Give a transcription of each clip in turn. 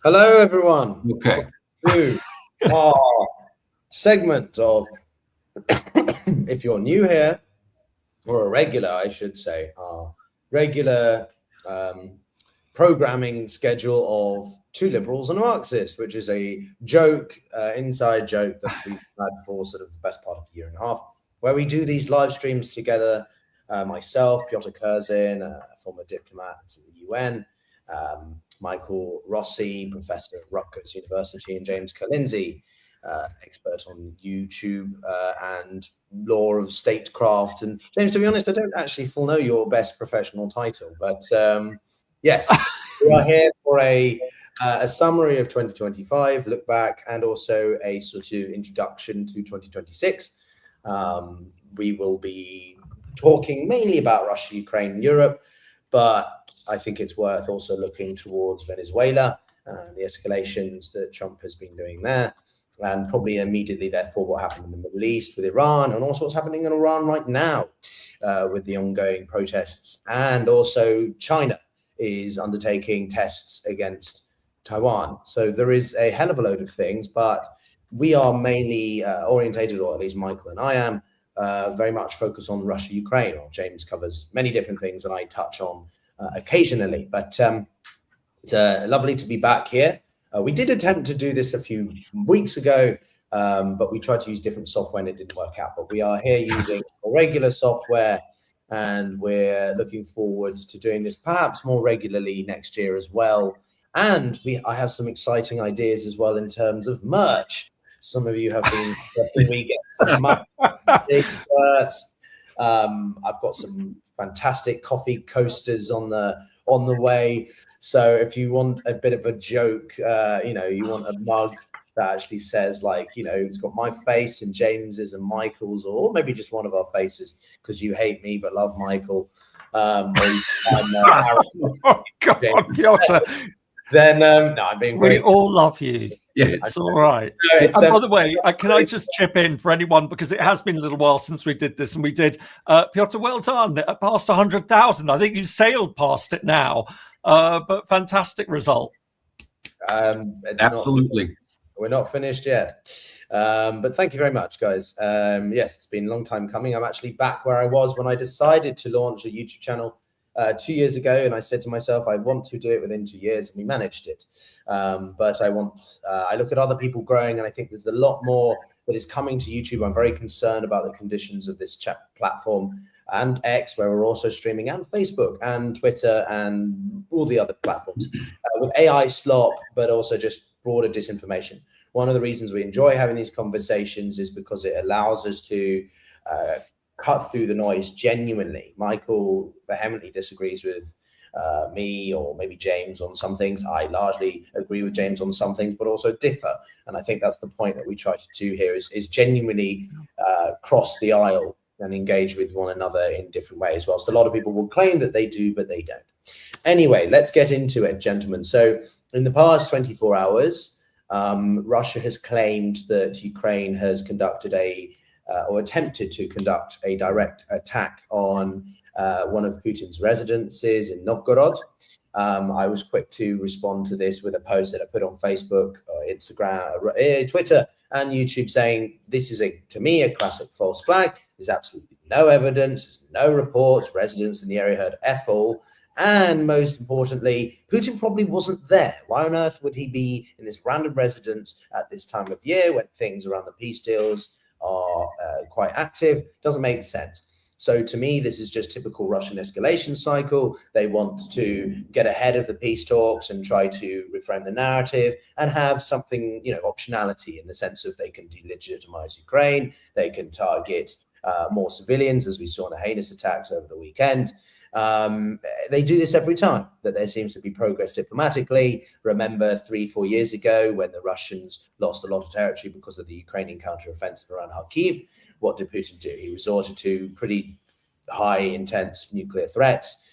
Hello, everyone. Okay. To our segment of, if you're new here, or a regular, I should say, our regular programming schedule of Two Liberals and a Marxist, which is a joke, inside joke that we've had for sort of the best part of a year and a half, where we do these live streams together. Myself, Pyotr Kurzin, a former diplomat to the UN, Michael Rossi, professor at Rutgers University, and James Colinzi, expert on YouTube and law of statecraft. And James, to be honest, I don't actually full know your best professional title, but yes, we are here for a summary of 2025, look back, and also a sort of introduction to 2026. We will be talking mainly about Russia, Ukraine, and Europe, but I think it's worth also looking towards Venezuela, the escalations that Trump has been doing there, and probably immediately, therefore, what happened in the Middle East with Iran, and also what's happening in Iran right now with the ongoing protests. And also China is undertaking tests against Taiwan. So there is a hell of a load of things, but we are mainly orientated, or at least Michael and I am, very much focused on Russia, Ukraine, or James covers many different things that I touch on occasionally. But it's lovely to be back here. We did attempt to do this a few weeks ago, but we tried to use different software and it didn't work out. But we are here using regular software, and we're looking forward to doing this perhaps more regularly next year as well. And I have some exciting ideas as well in terms of merch. Some of you have been suggesting we get some shirts. I've got some fantastic coffee coasters on the way. So if you want a bit of a joke, you want a mug that actually says, like, it's got my face and James's and Michael's, or maybe just one of our faces because you hate me but love Michael. Oh God, Pyotr. Then no, I'm being we all love you. Yeah, it's all right. And by the way, can I just chip in for anyone, because it has been a little while since we did this, and we did. Pyotr, well done. Past 100,000. I think you sailed past it now, but fantastic result. Absolutely. We're not finished yet, but thank you very much, guys. Yes, it's been a long time coming. I'm actually back where I was when I decided to launch a YouTube channel 2 years ago, and I said to myself, I want to do it within 2 years, and we managed it. But I look at other people growing, and I think there's a lot more that is coming to YouTube. I'm very concerned about the conditions of this chat platform and X, where we're also streaming, and Facebook and Twitter and all the other platforms with AI slop, but also just broader disinformation. One of the reasons we enjoy having these conversations is because it allows us to cut through the noise genuinely. Michael vehemently disagrees with me, or maybe James, on some things. I largely agree with James on some things, but also differ. And I think that's the point that we try to do here, is genuinely cross the aisle and engage with one another in different ways. Whilst a lot of people will claim that they do, but they don't. Anyway, let's get into it, gentlemen. So in the past 24 hours, Russia has claimed that Ukraine has conducted or attempted to conduct a direct attack on one of Putin's residences in Novgorod. I was quick to respond to this with a post that I put on Facebook, Instagram, Twitter, and YouTube, saying this is, to me, a classic false flag. There's absolutely no evidence, there's no reports. Residents in the area heard F all. And most importantly, Putin probably wasn't there. Why on earth would he be in this random residence at this time of year when things around the peace deals are quite active? Doesn't make sense. So to me, this is just typical Russian escalation cycle. They want to get ahead of the peace talks and try to reframe the narrative and have something, optionality, in the sense of they can delegitimize Ukraine, they can target more civilians, as we saw in the heinous attacks over the weekend. They do this every time that there seems to be progress diplomatically. Remember 3-4 years ago when the Russians lost a lot of territory because of the Ukrainian counteroffensive around Kharkiv. What did Putin do? He resorted to pretty high, intense nuclear threats.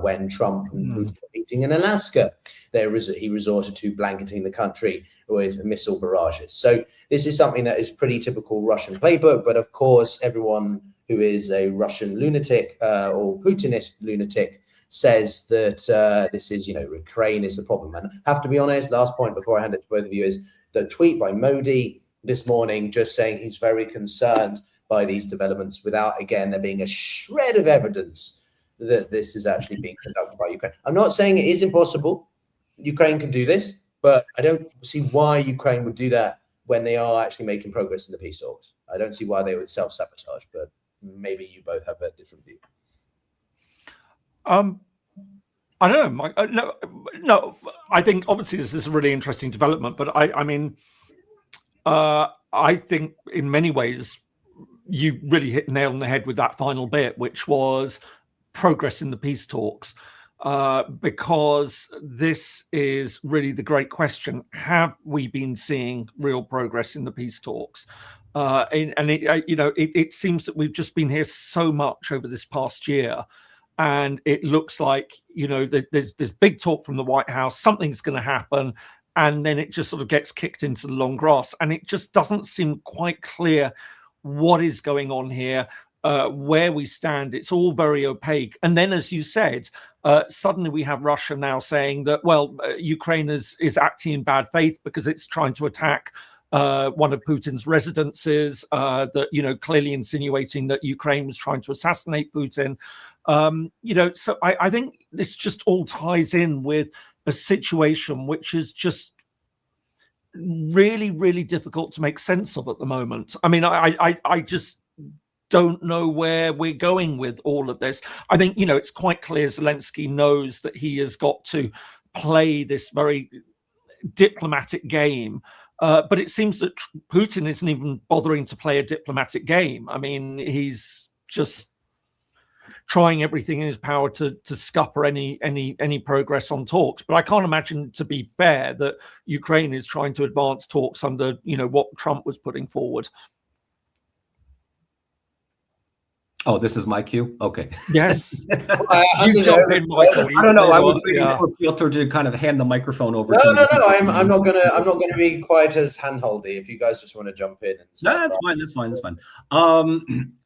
When Trump and Putin were meeting in Alaska, he resorted to blanketing the country with missile barrages. So this is something that is pretty typical Russian playbook. But of course, everyone who is a Russian lunatic or Putinist lunatic says that this is, Ukraine is the problem. And I have to be honest, last point before I hand it to both of you is the tweet by Modi this morning just saying he's very concerned by these developments without, again, there being a shred of evidence that this is actually being conducted by Ukraine. I'm not saying it is impossible. Ukraine can do this, but I don't see why Ukraine would do that when they are actually making progress in the peace talks. I don't see why they would self-sabotage, but maybe you both have a different view. I don't know, Mike. No. I think obviously this is a really interesting development, but I think in many ways you really hit the nail on the head with that final bit, which was progress in the peace talks, because this is really the great question: have we been seeing real progress in the peace talks? It seems that we've just been here so much over this past year. And it looks like, there's big talk from the White House, something's going to happen, and then it just sort of gets kicked into the long grass. And it just doesn't seem quite clear what is going on here, where we stand. It's all very opaque. And then, as you said, suddenly we have Russia now saying that, Ukraine is acting in bad faith because it's trying to attack one of Putin's residences, that, clearly insinuating that Ukraine was trying to assassinate Putin. So I think this just all ties in with a situation which is just really, really difficult to make sense of at the moment. I mean, I just don't know where we're going with all of this. I think, it's quite clear Zelensky knows that he has got to play this very diplomatic game. But it seems that Putin isn't even bothering to play a diplomatic game. I mean, he's just trying everything in his power to scupper any progress on talks. But I can't imagine, to be fair, that Ukraine is trying to advance talks under, what Trump was putting forward. Oh, this is my cue? Okay. Yes. You jump in, Michael. I don't know. I was waiting for Pyotr to kind of hand the microphone over to me. No. I'm not gonna be quite as handholdy. If you guys just want to jump in. That's fine.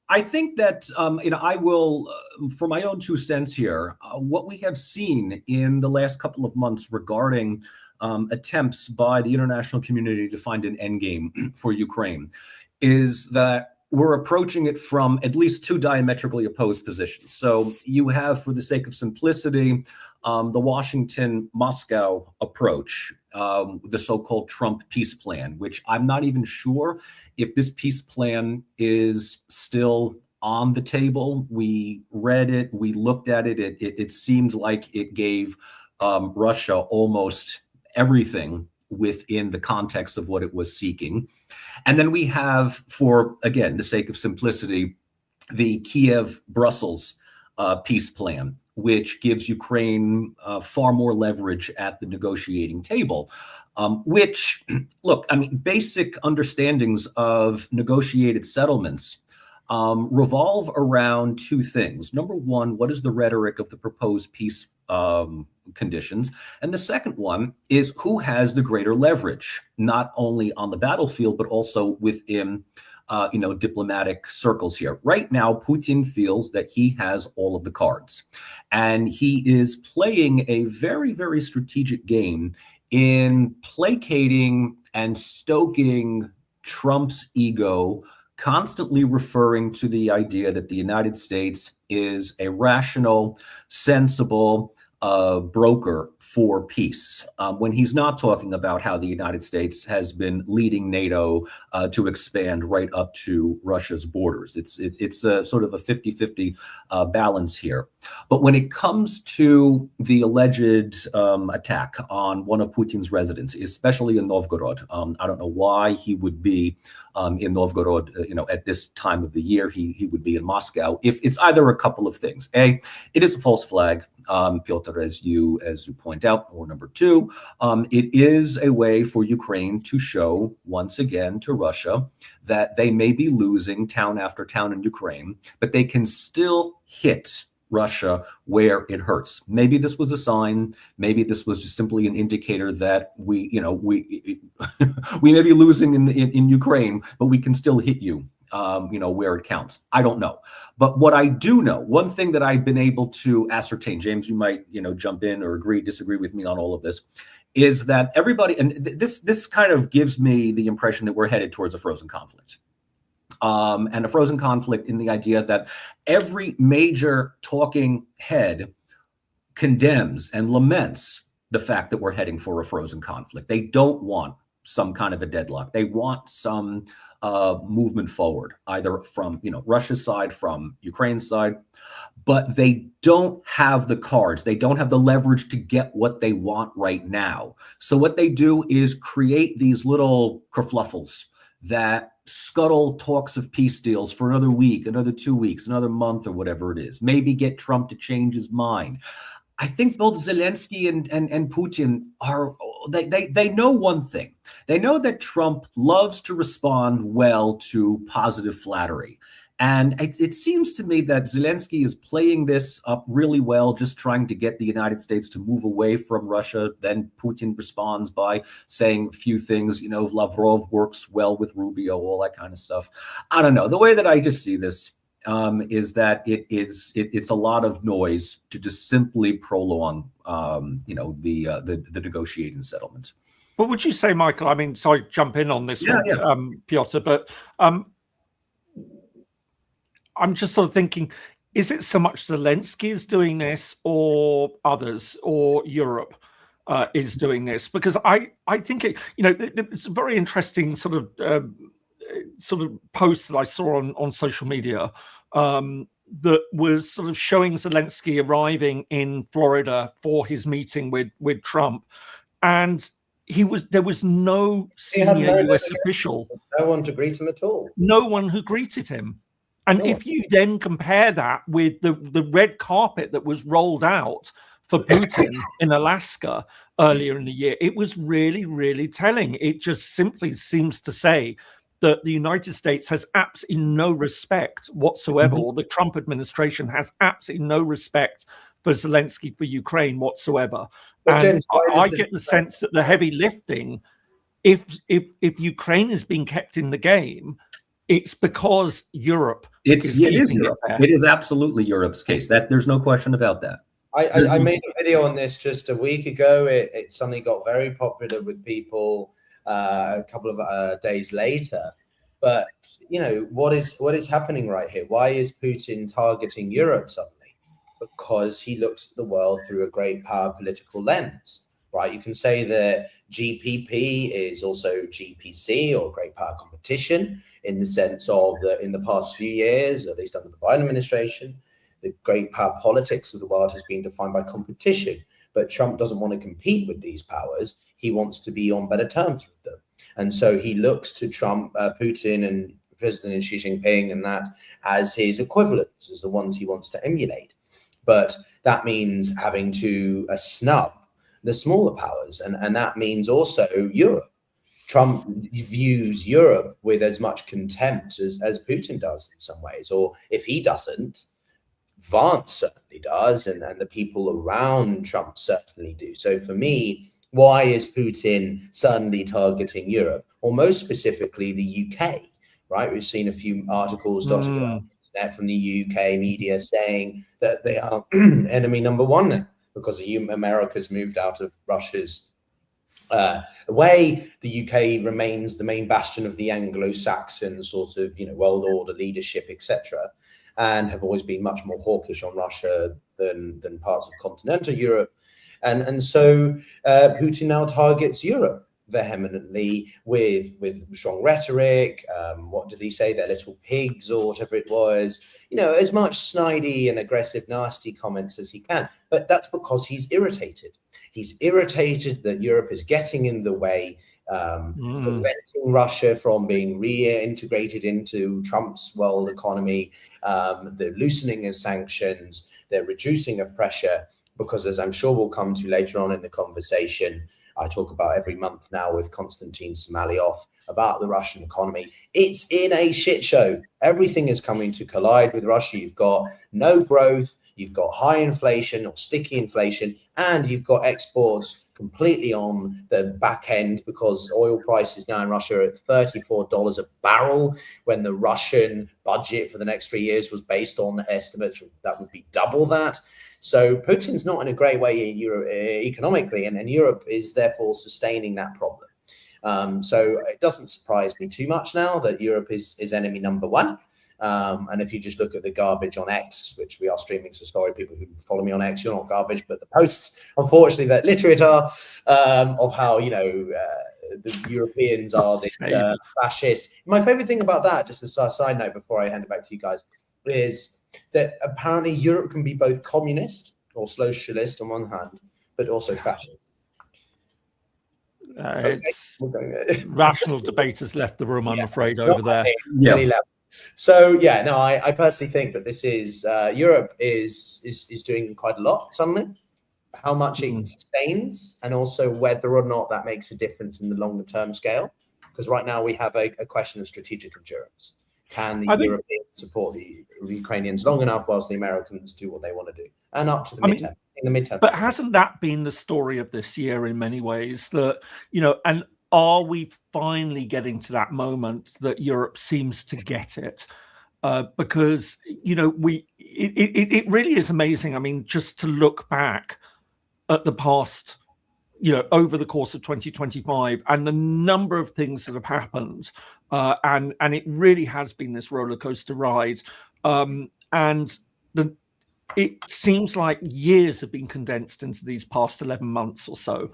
I think that I will, for my own 2 cents here, what we have seen in the last couple of months regarding attempts by the international community to find an endgame for Ukraine is that we're approaching it from at least 2 diametrically opposed positions. So you have, for the sake of simplicity, the Washington-Moscow approach, the so-called Trump peace plan, which I'm not even sure if this peace plan is still on the table. We read it, we looked at it. It seemed like it gave Russia almost everything within the context of what it was seeking. And then we have, for, again, the sake of simplicity, the Kiev-Brussels peace plan, which gives Ukraine far more leverage at the negotiating table, which, look, I mean, basic understandings of negotiated settlements revolve around 2 things. Number one, what is the rhetoric of the proposed peace conditions? And the second one is who has the greater leverage, not only on the battlefield, but also within diplomatic circles here. Right now, Putin feels that he has all of the cards, and he is playing a very, very strategic game in placating and stoking Trump's ego, constantly referring to the idea that the United States is a rational, sensible broker for peace, when he's not talking about how the United States has been leading NATO to expand right up to Russia's borders. It's a sort of a 50-50 balance here. But when it comes to the alleged attack on one of Putin's residences, especially in Novgorod, I don't know why he would be in Novgorod, at this time of the year. He would be in Moscow. If it's either a couple of things: A, it is a false flag, Pyotr, as you point out, or number 2, it is a way for Ukraine to show once again to Russia that they may be losing town after town in Ukraine, but they can still hit Russia where it hurts. Maybe this was a sign. Maybe this was just simply an indicator that we may be losing in Ukraine, but we can still hit you. where it counts. I don't know. But what I do know, one thing that I've been able to ascertain, James, you might, jump in or disagree with me on all of this, is that everybody, and this kind of gives me the impression that we're headed towards a frozen conflict. And a frozen conflict in the idea that every major talking head condemns and laments the fact that we're heading for a frozen conflict. They don't want some kind of a deadlock. They want some movement forward, either from Russia's side, from Ukraine's side, but they don't have the cards. They don't have the leverage to get what they want right now. So what they do is create these little kerfluffles that scuttle talks of peace deals for another week, another 2 weeks, another month, or whatever it is. Maybe get Trump to change his mind. I think both Zelensky and Putin they know one thing. They know that Trump loves to respond well to positive flattery. And it seems to me that Zelensky is playing this up really well, just trying to get the United States to move away from Russia. Then Putin responds by saying a few things, Lavrov works well with Rubio, all that kind of stuff. I don't know. The way that I just see this is that it's a lot of noise to just simply prolong, the negotiating settlement. What would you say, Michael? I mean, sorry, jump in on this one, Pyotr, but I'm just sort of thinking, is it so much Zelensky is doing this, or others, or Europe is doing this? Because I think it's a very interesting sort of post that I saw on social media that was sort of showing Zelensky arriving in Florida for his meeting with Trump, and there was no senior US official, no one to greet him at all, no one who greeted him. And if you then compare that with the red carpet that was rolled out for Putin in Alaska earlier in the year, it was really, really telling. It just simply seems to say that the United States has absolutely no respect whatsoever, or the Trump administration has absolutely no respect for Zelensky, for Ukraine whatsoever. And James, I get the sense that the heavy lifting, if Ukraine is being kept in the game, it's because Europe. It is Europe. It is absolutely Europe's case. That there's no question about that. I made a video on this just a week ago. It suddenly got very popular with people a couple of days later. But what is happening right here? Why is Putin targeting Europe suddenly? Because he looks at the world through a great power political lens, right? You can say that GPP is also GPC, or great power competition, in the sense of that in the past few years, at least under the Biden administration, the great power politics of the world has been defined by competition. But Trump doesn't want to compete with these powers. He wants to be on better terms with them. And so he looks to Trump, Putin, and President Xi Jinping and that as his equivalents, as the ones he wants to emulate. But that means having to snub the smaller powers. And that means also Europe. Trump views Europe with as much contempt as Putin does in some ways. Or if he doesn't, Vance certainly does, and the people around Trump certainly do. So for me, why is Putin suddenly targeting Europe, or most specifically the UK, right? We've seen a few articles dotted around the internet from the UK media saying that they are enemy number one now because America's moved out of Russia's way. The UK remains the main bastion of the Anglo-Saxon sort of, world order leadership, etc., and have always been much more hawkish on Russia than parts of continental Europe. And so Putin now targets Europe vehemently with strong rhetoric. What did he say? They're little pigs, or whatever it was. As much snidey and aggressive, nasty comments as he can. But that's because he's irritated. He's irritated that Europe is getting in the way, preventing Russia from being reintegrated into Trump's world economy, the loosening of sanctions, the reducing of pressure. Because as I'm sure we'll come to later on in the conversation, I talk about every month now with Konstantin Smalyov about the Russian economy. It's in a shit show. Everything is coming to collide with Russia. You've got no growth, you've got high inflation or sticky inflation, and you've got exports completely on the back end because oil prices now in Russia are at $34 a barrel, when the Russian budget for the next 3 years was based on estimates that would be double that. So Putin's not in a great way in Europe economically, and Europe is therefore sustaining that problem. So it doesn't surprise me too much now that Europe is enemy number one. And if you just look at the garbage on X, which we are streaming, so sorry, people who follow me on X, you're not garbage, but the posts, unfortunately, that literate are of how, the Europeans are this fascist. My favorite thing about that, just as a side note before I hand it back to you guys, is that apparently Europe can be both communist or socialist on one hand, but also fascist. Rational debate has left the room, I'm afraid, over there. So I personally think that this is Europe is doing quite a lot suddenly. How much it sustains, and also whether or not that makes a difference in the longer term scale. Because right now we have a question of strategic endurance. Can the Europeans support the Ukrainians long enough whilst the Americans do what they want to do, and up to the midterm? In the midterm. But hasn't that been the story of this year in many ways? That and are we finally getting to that moment that Europe seems to get it? Because it really is amazing. I mean, just to look back at the past, over the course of 2025, and the number of things that have happened, and it really has been this roller coaster ride, it seems like years have been condensed into these past 11 months or so,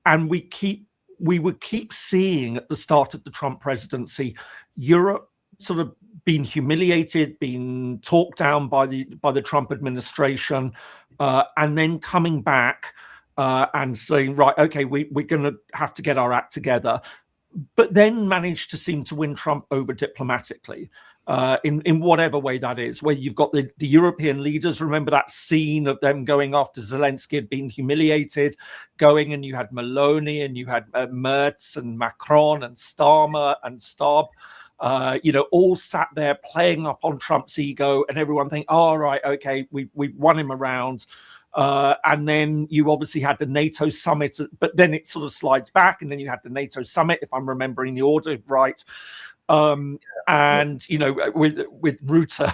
and we would keep seeing at the start of the Trump presidency, Europe sort of being humiliated, being talked down by the Trump administration, and then coming back and saying, right, okay, we're going to have to get our act together, but then managed to seem to win Trump over diplomatically. In whatever way that is, where you've got the European leaders, remember that scene of them going after Zelensky had been humiliated, and you had Meloni and you had Merz and Macron and Starmer and Staub, all sat there playing up on Trump's ego, and everyone think, oh, right, okay, we won him around. And then you obviously had the NATO summit, but then it sort of slides back, and then you had the NATO summit, if I'm remembering the order right. With Rutte,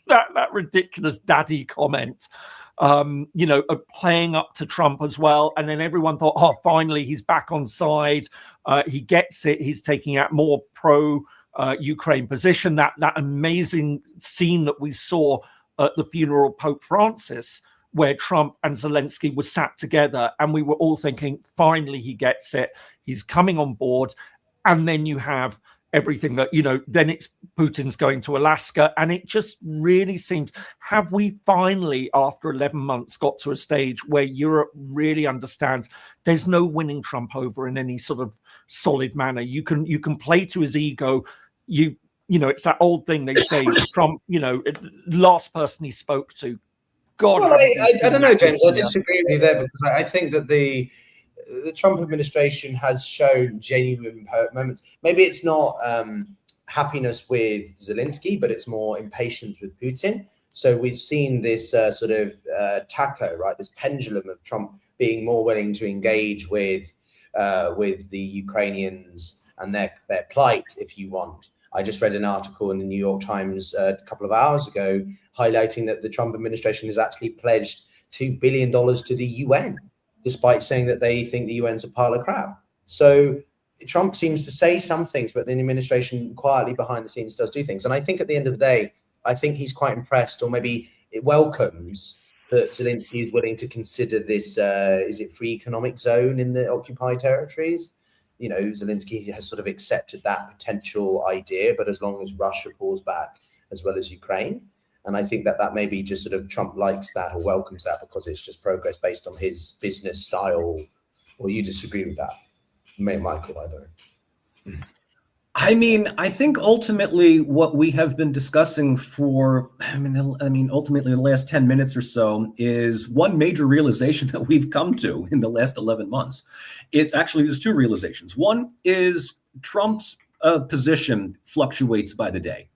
that ridiculous daddy comment, playing up to Trump as well. And then everyone thought, oh, finally, he's back on side. He gets it. He's taking out more pro-Ukraine position. That amazing scene that we saw at the funeral of Pope Francis, where Trump and Zelensky were sat together, and we were all thinking, finally, he gets it. He's coming on board. And then you have everything that, then it's Putin's going to Alaska. And it just really seems, have we finally, after 11 months, got to a stage where Europe really understands there's no winning Trump over in any sort of solid manner? You can play to his ego. It's that old thing they say, Trump, last person he spoke to. God. Well, I don't know, James. I disagree with you there, because I think that the Trump administration has shown genuine moments. Maybe it's not happiness with Zelensky, but it's more impatience with Putin. So we've seen this sort of taco, right? This pendulum of Trump being more willing to engage with the Ukrainians and their plight, if you want. I just read an article in the New York Times a couple of hours ago highlighting that the Trump administration has actually pledged $2 billion to the UN, despite saying that they think the UN's a pile of crap. So Trump seems to say some things, but the administration quietly behind the scenes does do things. And I think at the end of the day, I think he's quite impressed, or maybe it welcomes that Zelensky is willing to consider this, is it free economic zone in the occupied territories? Zelensky has sort of accepted that potential idea, but as long as Russia pulls back as well as Ukraine. And I think that maybe just sort of Trump likes that or welcomes that because it's just progress based on his business style. Or you disagree with that? Michael, I don't know. I mean, I think ultimately what we have been discussing for, ultimately the last 10 minutes or so is one major realization that we've come to in the last 11 months. There's two realizations. One is Trump's position fluctuates by the day.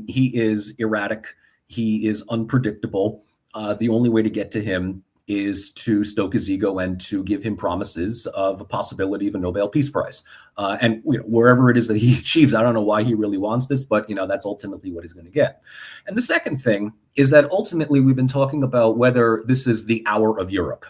He is erratic. He is unpredictable. The only way to get to him is to stoke his ego and to give him promises of a possibility of a Nobel Peace Prize. And wherever it is that he achieves, I don't know why he really wants this, but that's ultimately what he's going to get. And the second thing is that ultimately we've been talking about whether this is the hour of Europe.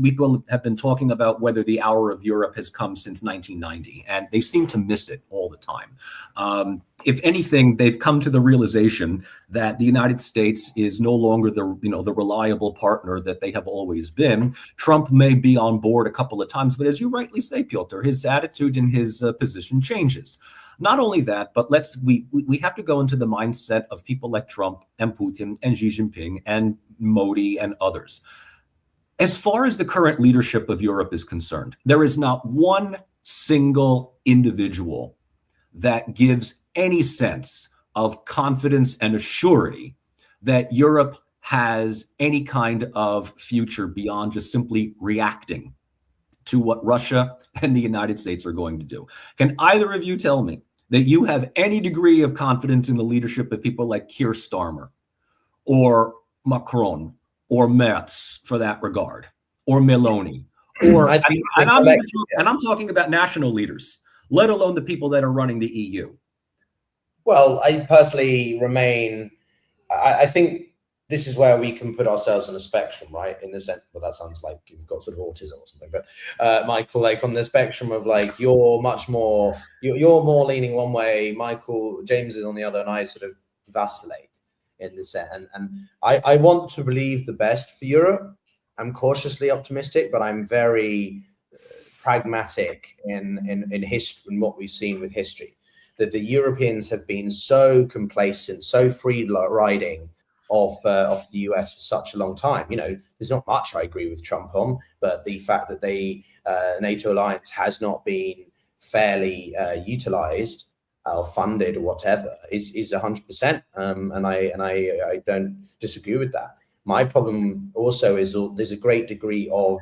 People have been talking about whether the hour of Europe has come since 1990, and they seem to miss it all the time. If anything, they've come to the realization that the United States is no longer the reliable partner that they have always been. Trump may be on board a couple of times, but as you rightly say, Pyotr, his attitude and his position changes. Not only that, but we have to go into the mindset of people like Trump and Putin and Xi Jinping and Modi and others. As far as the current leadership of Europe is concerned, there is not one single individual that gives any sense of confidence and assurity that Europe has any kind of future beyond just simply reacting to what Russia and the United States are going to do. Can either of you tell me that you have any degree of confidence in the leadership of people like Keir Starmer or Macron or Merz for that regard, or Meloni, or I'm talking about national leaders, let alone the people that are running the EU? Well, I personally remain, I think this is where we can put ourselves on a spectrum, right? In the sense, well, that sounds like you've got sort of autism or something, but Michael, like on the spectrum of like, you're more leaning one way, James is on the other, and I sort of vacillate in this end. And I want to believe the best for Europe. I'm cautiously optimistic, but I'm very pragmatic in history, in what we've seen with history, that the Europeans have been so complacent, so free riding of the US for such a long time. There's not much I agree with Trump on, but the fact that the NATO alliance has not been fairly utilized or funded or whatever is 100%. And I don't disagree with that. My problem also is there's a great degree of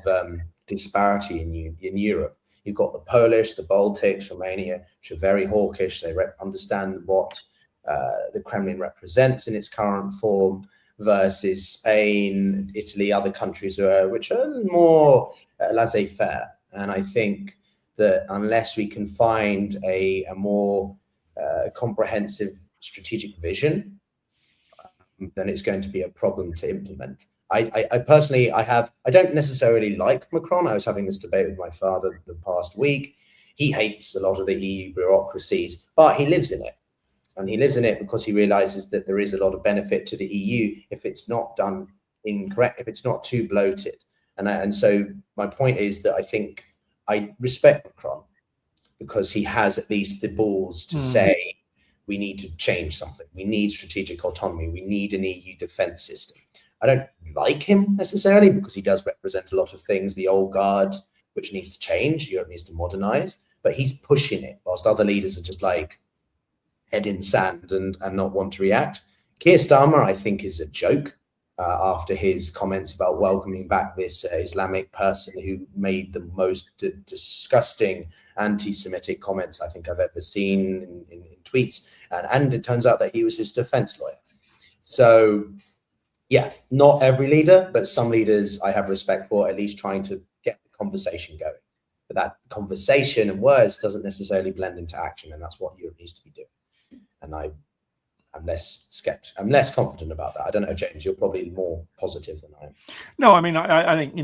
disparity in Europe. You've got the Polish, the Baltics, Romania, which are very hawkish. They understand what the Kremlin represents in its current form, versus Spain, Italy, other countries which are more laissez-faire. And I think that unless we can find a more comprehensive strategic vision, then it's going to be a problem to implement. I personally, I don't necessarily like Macron. I was having this debate with my father the past week. He hates a lot of the EU bureaucracies, but he lives in it. And he lives in it because he realizes that there is a lot of benefit to the EU if it's not done incorrect, if it's not too bloated. And so my point is that I think I respect Macron because he has at least the balls to say, we need to change something. We need strategic autonomy. We need an EU defense system. I don't like him necessarily because he does represent a lot of things, the old guard, which needs to change. Europe needs to modernize, but he's pushing it whilst other leaders are just like head in sand and not want to react. Keir Starmer, I think, is a joke after his comments about welcoming back this Islamic person who made the most disgusting anti-Semitic comments I think I've ever seen in tweets. And it turns out that he was just a defense lawyer. So yeah, not every leader, but some leaders I have respect for, at least trying to get the conversation going. But that conversation and words doesn't necessarily blend into action, and that's what Europe needs to be doing. And I'm less confident about that. I don't know, James, you're probably more positive than I am. No, I mean, I think,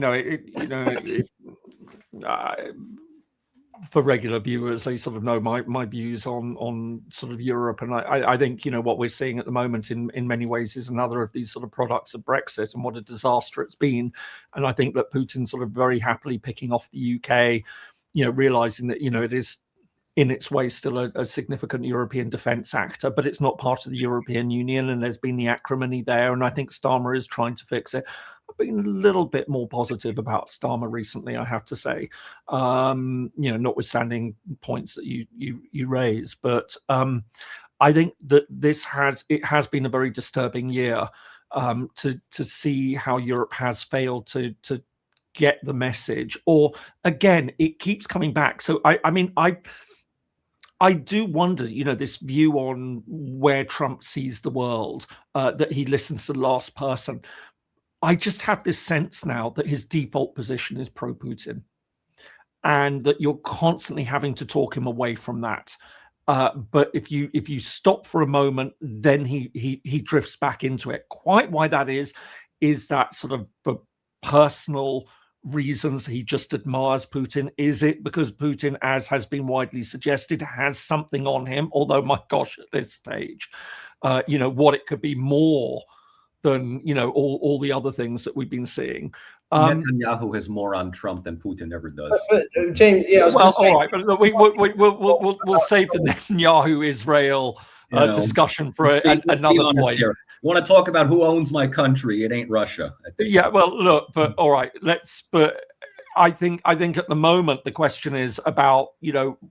for regular viewers, they sort of know my views on sort of Europe. And I think, what we're seeing at the moment in many ways is another of these sort of products of Brexit and what a disaster it's been. And I think that Putin's sort of very happily picking off the UK, realizing that, it is in its way still a significant European defence actor, but it's not part of the European Union, and there's been the acrimony there, and I think Starmer is trying to fix it. I've been a little bit more positive about Starmer recently, I have to say, notwithstanding points that you raise, but I think that it has been a very disturbing year to see how Europe has failed to get the message, or again, it keeps coming back. So I do wonder, this view on where Trump sees the world, that he listens to the last person. I just have this sense now that his default position is pro-Putin, and that you're constantly having to talk him away from that. But if you stop for a moment, then he drifts back into it. Quite why that is that sort of for personal reasons he just admires Putin? Is it because Putin, as has been widely suggested, has something on him? Although, my gosh, at this stage, what it could be more than all the other things that we've been seeing. Netanyahu has more on Trump than Putin ever does. But James, yeah, I was well, say, all right, but look, we'll save the Netanyahu-Israel discussion for another point. Here. Want to talk about who owns my country? It ain't Russia. Yeah, well, look, but all right, But I think at the moment the question is about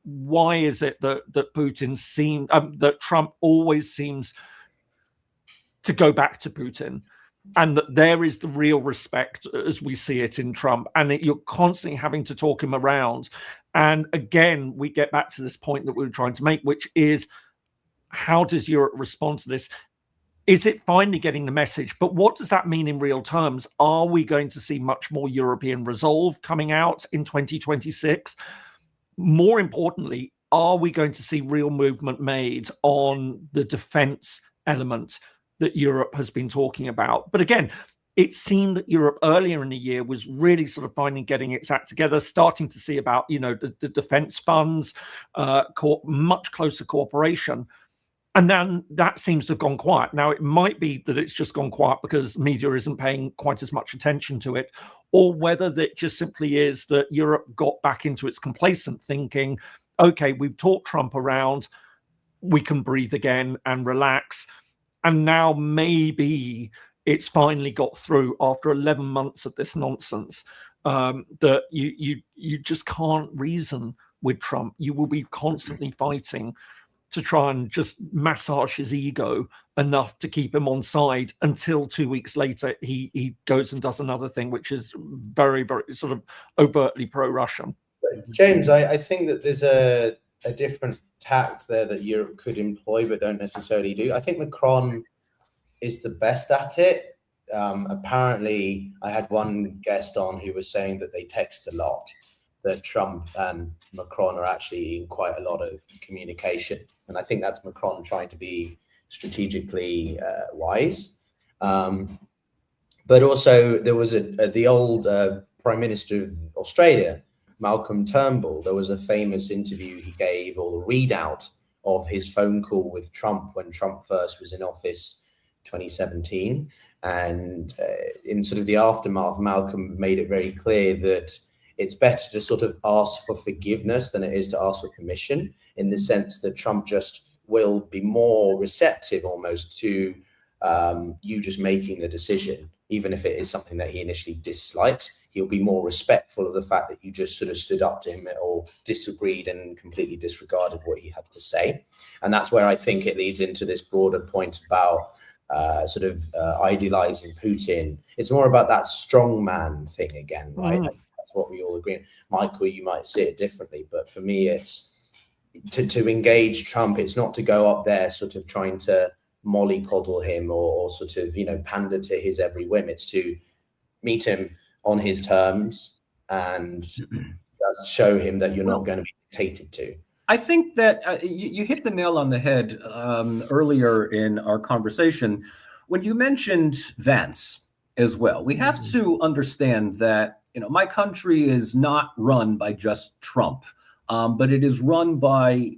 why is it that Putin that Trump always seems to go back to Putin, and that there is the real respect as we see it in Trump, and you're constantly having to talk him around. And again, we get back to this point that we were trying to make, which is, how does Europe respond to this? Is it finally getting the message? But what does that mean in real terms? Are we going to see much more European resolve coming out in 2026? More importantly, are we going to see real movement made on the defense element that Europe has been talking about? But again, it seemed that Europe earlier in the year was really sort of finally getting its act together, starting to see about, the defense funds, much closer cooperation. And then that seems to have gone quiet. Now, it might be that it's just gone quiet because media isn't paying quite as much attention to it, or whether that just simply is that Europe got back into its complacent thinking, okay, we've talked Trump around, we can breathe again and relax. And now maybe it's finally got through after 11 months of this nonsense, that you just can't reason with Trump. You will be constantly fighting to try and just massage his ego enough to keep him on side until 2 weeks later he goes and does another thing, which is very, very sort of overtly pro-Russian. James, I think that there's a different tact there that Europe could employ but don't necessarily do. I think Macron is the best at it. Apparently, I had one guest on who was saying that they text a lot, that Trump and Macron are actually in quite a lot of communication. And I think that's Macron trying to be strategically wise. But also there was the old Prime Minister of Australia, Malcolm Turnbull. There was a famous interview he gave, or the readout of his phone call with Trump when Trump first was in office, 2017. And in sort of the aftermath, Malcolm made it very clear that it's better to sort of ask for forgiveness than it is to ask for permission, in the sense that Trump just will be more receptive almost to you just making the decision, even if it is something that he initially dislikes. He'll be more respectful of the fact that you just sort of stood up to him or disagreed and completely disregarded what he had to say. And that's where I think it leads into this broader point about idealizing Putin. It's more about that strongman thing again, right? Mm. That's what we all agree on. Michael, you might see it differently, but for me, it's to engage Trump. It's not to go up there sort of trying to mollycoddle him or sort of, pander to his every whim. It's to meet him on his terms and show him that you're not going to be dictated to. I think that you hit the nail on the head earlier in our conversation when you mentioned Vance as well. We have to understand that, my country is not run by just Trump, but it is run by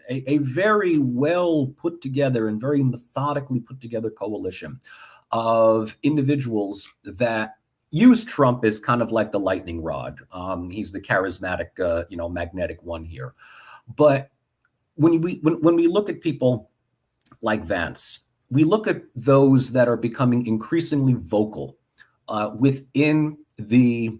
a very well put together and very methodically put together coalition of individuals that use Trump as kind of like the lightning rod. He's the charismatic, magnetic one here. But when we look at people like Vance, we look at those that are becoming increasingly vocal within the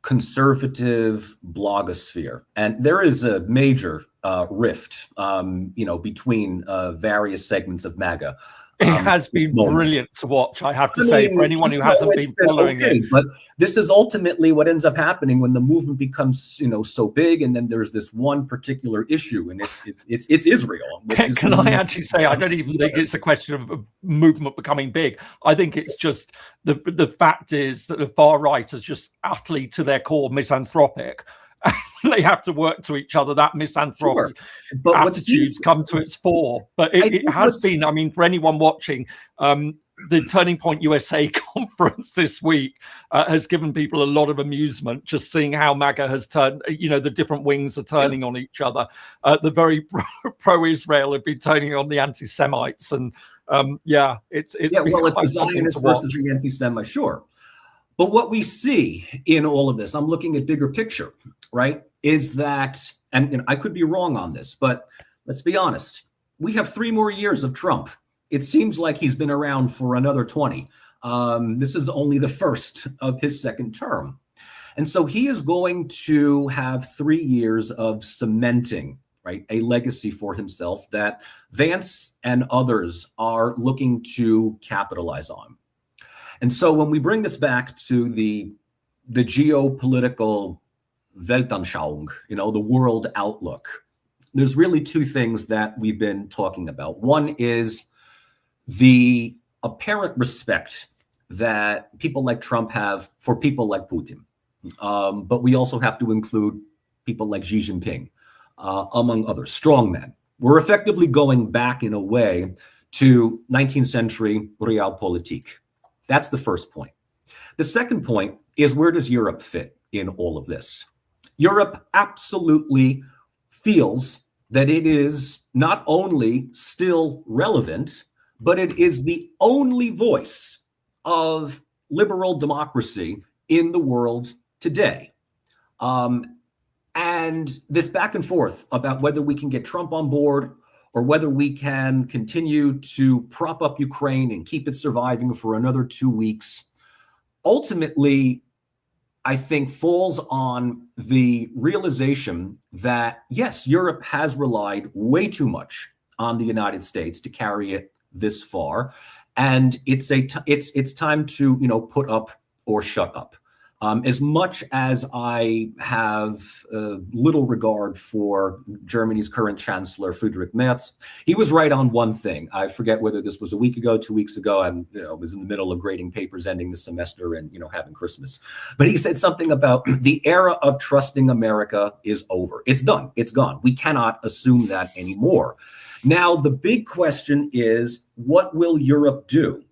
conservative blogosphere. And there is a major rift, between various segments of MAGA. It has been brilliant to watch, I have to say, for anyone who hasn't been following it. But this is ultimately what ends up happening when the movement becomes, so big, and then there's this one particular issue, and it's Israel. Can I actually say, I don't even think it's a question of a movement becoming big. I think it's just the fact is that the far right is just utterly to their core misanthropic. They have to work to each other. That misanthropic attitudes come to its fore. But it has been, I mean, for anyone watching, the Turning Point USA conference this week has given people a lot of amusement, just seeing how MAGA has turned, the different wings are turning on each other. The very pro-Israel have been turning on the anti-Semites. And it's the Zionists versus the anti-Semites, sure. But what we see in all of this, I'm looking at bigger picture, right, is that, and I could be wrong on this, but let's be honest, we have 3 more years of Trump. It seems like he's been around for another 20. This is only the first of his second term. And so he is going to have 3 years of cementing, right, a legacy for himself that Vance and others are looking to capitalize on. And so when we bring this back to the geopolitical Weltanschauung, the world outlook, there's really 2 things that we've been talking about. One is the apparent respect that people like Trump have for people like Putin. But we also have to include people like Xi Jinping, among others, strongmen. We're effectively going back in a way to 19th century realpolitik. That's the first point. The second point is, where does Europe fit in all of this? Europe absolutely feels that it is not only still relevant, but it is the only voice of liberal democracy in the world today. And this back and forth about whether we can get Trump on board or whether we can continue to prop up Ukraine and keep it surviving for another 2 weeks, ultimately, I think falls on the realization that, yes, Europe has relied way too much on the United States to carry it this far. And it's time to, put up or shut up. As much as I have little regard for Germany's current chancellor, Friedrich Merz, he was right on one thing. I forget whether this was a week ago, 2 weeks ago. I was in the middle of grading papers, ending the semester, and having Christmas. But he said something about the era of trusting America is over. It's done. It's gone. We cannot assume that anymore. Now, the big question is, what will Europe do?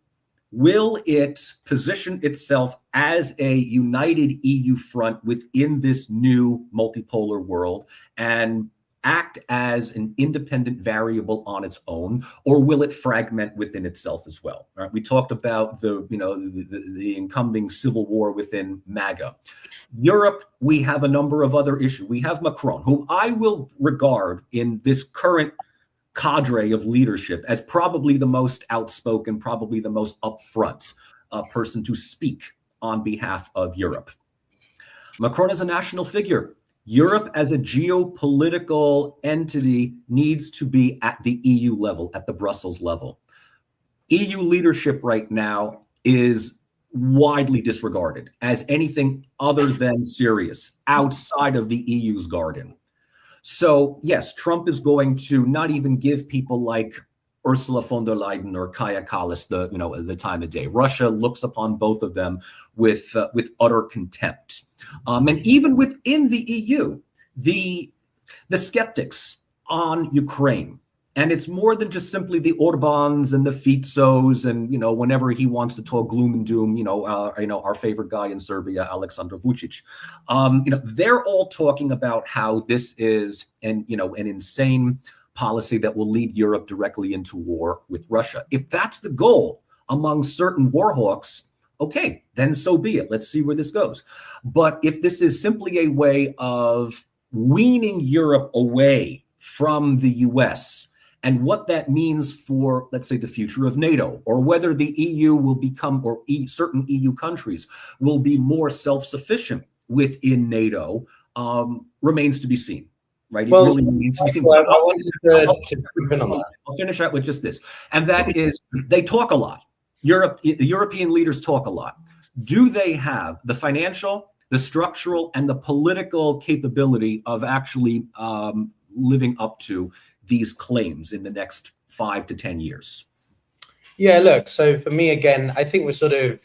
Will it position itself as a united EU front within this new multipolar world and act as an independent variable on its own, or will it fragment within itself as well? All right, we talked about the incumbing civil war within MAGA. Europe, we have a number of other issues. We have Macron, whom I will regard in this current cadre of leadership as probably the most outspoken, probably the most upfront person to speak on behalf of Europe. Macron is a national figure. Europe as a geopolitical entity needs to be at the EU level, at the Brussels level. EU leadership right now is widely disregarded as anything other than serious outside of the EU's garden. So, yes, Trump is going to not even give people like Ursula von der Leyen or Kaja Kallas the time of day. Russia looks upon both of them with utter contempt. And even within the EU, the skeptics on Ukraine, and it's more than just simply the Orbáns and the Fizos and, whenever he wants to talk gloom and doom, our favorite guy in Serbia, Aleksandar Vučić, they're all talking about how this is an insane policy that will lead Europe directly into war with Russia. If that's the goal among certain war hawks, okay, then so be it. Let's see where this goes. But if this is simply a way of weaning Europe away from the US, and what that means for, let's say, the future of NATO, or whether the EU will become, or certain EU countries will be more self-sufficient within NATO, remains to be seen. right? It Well, really needs to be seen. I wanted to I'll finish out with just this, and that is they talk a lot. The European leaders talk a lot. Do they have the financial, the structural, and the political capability of actually living up to these claims in the next 5 to 10 years? Yeah, look, so for me, again, I think we're sort of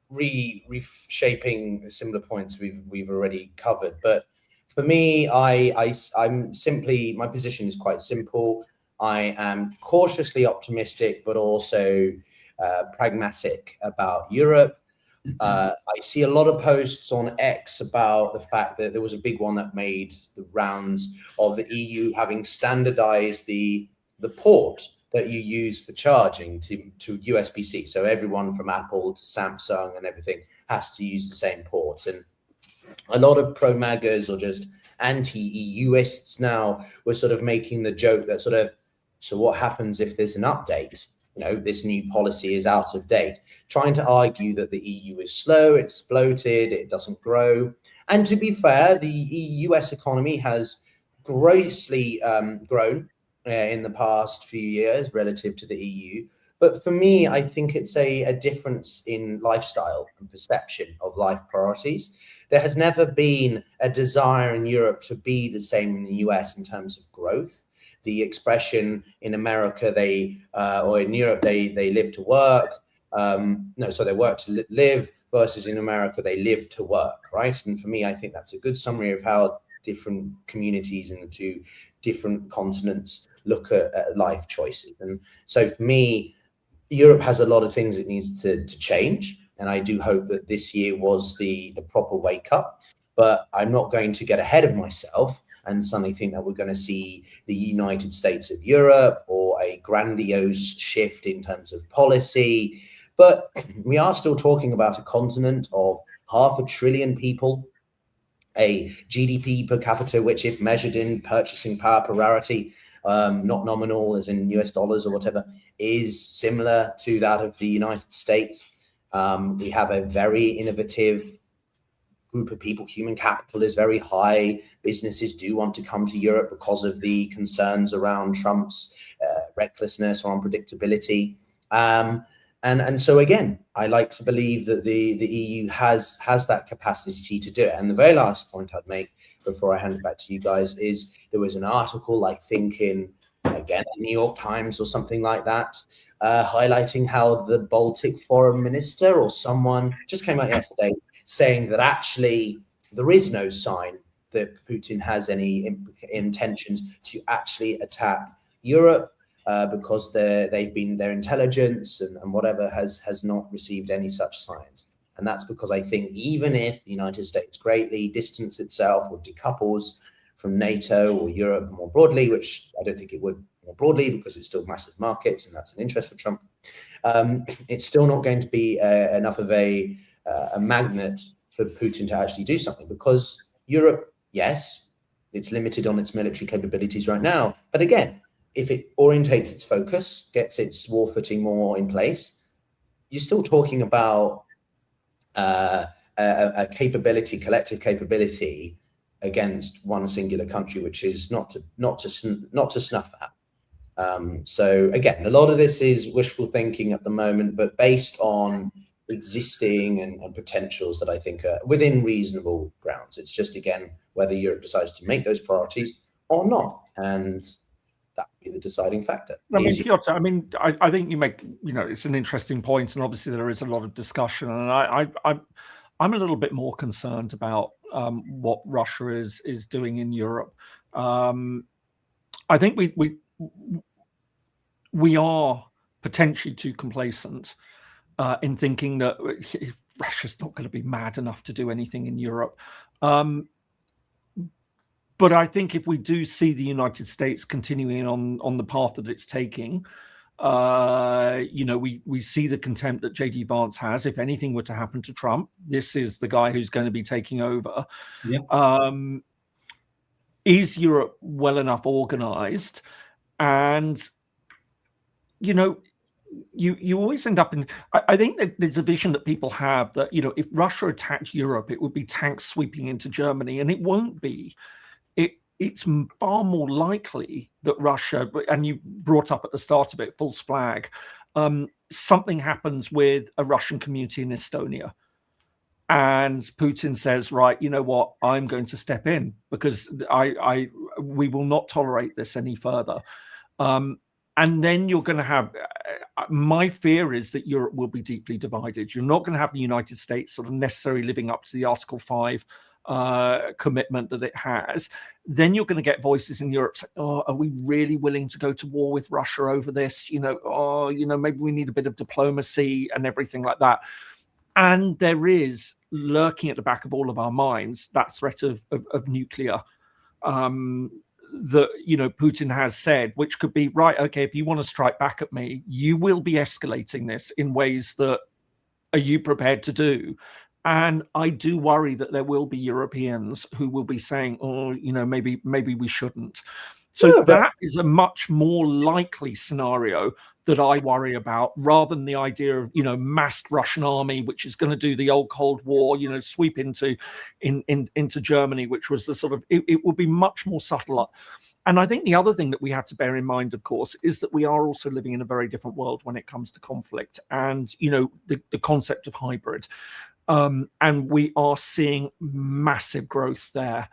reshaping similar points we've already covered. But for me, I'm simply, my position is quite simple. I am cautiously optimistic, but also pragmatic about Europe. I see a lot of posts on X about the fact that there was a big one that made the rounds of the EU having standardized the port that you use for charging to USB-C. So everyone from Apple to Samsung and everything has to use the same port. And a lot of pro-MAGAs or just anti-EUists now were sort of making the joke that sort of, so what happens if there's an update? You know, this new policy is out of date, trying to argue that the EU is slow, it's bloated, it doesn't grow. And to be fair, the US economy has grossly grown in the past few years relative to the EU. But for me, I think it's a difference in lifestyle and perception of life priorities. There has never been a desire in Europe to be the same in the US in terms of growth. The expression in America, or in Europe, they live to work. So they work to live, versus in America, they live to work, right? And for me, I think that's a good summary of how different communities in the two different continents look at life choices. And so for me, Europe has a lot of things it needs to change. And I do hope that this year was the proper wake up, but I'm not going to get ahead of myself and suddenly think that we're going to see the United States of Europe or a grandiose shift in terms of policy. But we are still talking about a continent of 500 billion people, a GDP per capita, which if measured in purchasing power parity, not nominal as in US dollars or whatever, is similar to that of the United States. We have a very innovative group of people. Human capital is very high. Businesses do want to come to Europe because of the concerns around Trump's recklessness or unpredictability. And so again, I like to believe that the EU has that capacity to do it. And the very last point I'd make before I hand it back to you guys is there was an article, I think in, again, the New York Times or something like that, highlighting how the Baltic foreign minister or someone just came out yesterday saying that actually there is no sign that Putin has any intentions to actually attack Europe because their intelligence and whatever has not received any such signs. And that's because I think even if the United States greatly distance itself or decouples from NATO or Europe more broadly, which I don't think it would more broadly because it's still massive markets and that's an interest for Trump, it's still not going to be enough of a magnet for Putin to actually do something, because Europe, yes, it's limited on its military capabilities right now. But again, if it orientates its focus, gets its war footing more in place, you're still talking about a capability, collective capability against one singular country, which is not to snuff at. So again, a lot of this is wishful thinking at the moment, but based on existing and potentials that I think are within reasonable grounds. It's just, again, whether Europe decides to make those priorities or not. And that would be the deciding factor. I mean, Pyotr, I think you make, it's an interesting point, and obviously there is a lot of discussion. And I'm a little bit more concerned about what Russia is doing in Europe. I think we are potentially too complacent in thinking that Russia's not going to be mad enough to do anything in Europe. But I think if we do see the United States continuing on the path that it's taking, we see the contempt that J.D. Vance has. If anything were to happen to Trump, this is the guy who's going to be taking over. Yeah. Is Europe well enough organized? And, you always end up in, I think that there's a vision that people have that, if Russia attacked Europe, it would be tanks sweeping into Germany, and it won't be. it's far more likely that Russia, and you brought up at the start of it, false flag, something happens with a Russian community in Estonia. And Putin says, right, you know what, I'm going to step in because we will not tolerate this any further. And then you're going to have, my fear is that Europe will be deeply divided. You're not going to have the United States sort of necessarily living up to the Article 5 commitment that it has. Then you're going to get voices in Europe saying, oh, are we really willing to go to war with Russia over this? Maybe we need a bit of diplomacy and everything like that. And there is lurking at the back of all of our minds that threat of nuclear that, Putin has said, which could be, right, okay, if you want to strike back at me, you will be escalating this in ways that are you prepared to do? And I do worry that there will be Europeans who will be saying, oh, maybe we shouldn't. So that is a much more likely scenario that I worry about, rather than the idea of, massed Russian army, which is going to do the old Cold War, sweep into Germany, which was the sort of, it will be much more subtle. And I think the other thing that we have to bear in mind, of course, is that we are also living in a very different world when it comes to conflict and, the concept of hybrid. And we are seeing massive growth there.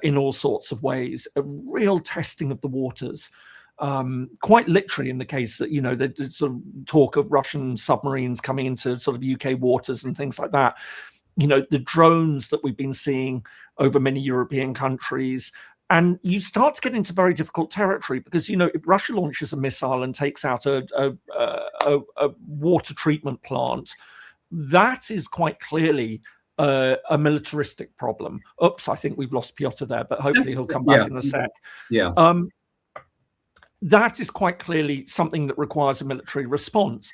In all sorts of ways, a real testing of the waters, quite literally in the case that, the sort of talk of Russian submarines coming into sort of UK waters and things like that, the drones that we've been seeing over many European countries. And you start to get into very difficult territory because, if Russia launches a missile and takes out a water treatment plant, that is quite clearly a militaristic problem. Oops, I think we've lost Pyotr there, but hopefully he'll come back in a sec. Yeah. That is quite clearly something that requires a military response.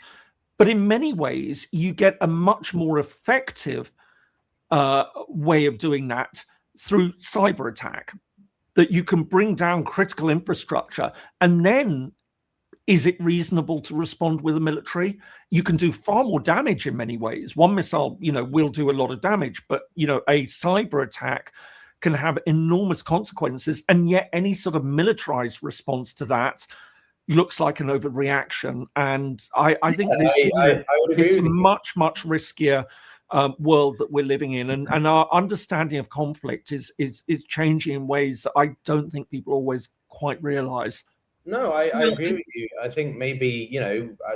But in many ways, you get a much more effective way of doing that through cyber attack, that you can bring down critical infrastructure. And then is it reasonable to respond with a military? You can do far more damage in many ways. One missile, will do a lot of damage, but, a cyber attack can have enormous consequences. And yet any sort of militarized response to that looks like an overreaction. And I think it's a much, much riskier world that we're living in. And our understanding of conflict is changing in ways that I don't think people always quite realize. No, I agree with you. I think maybe,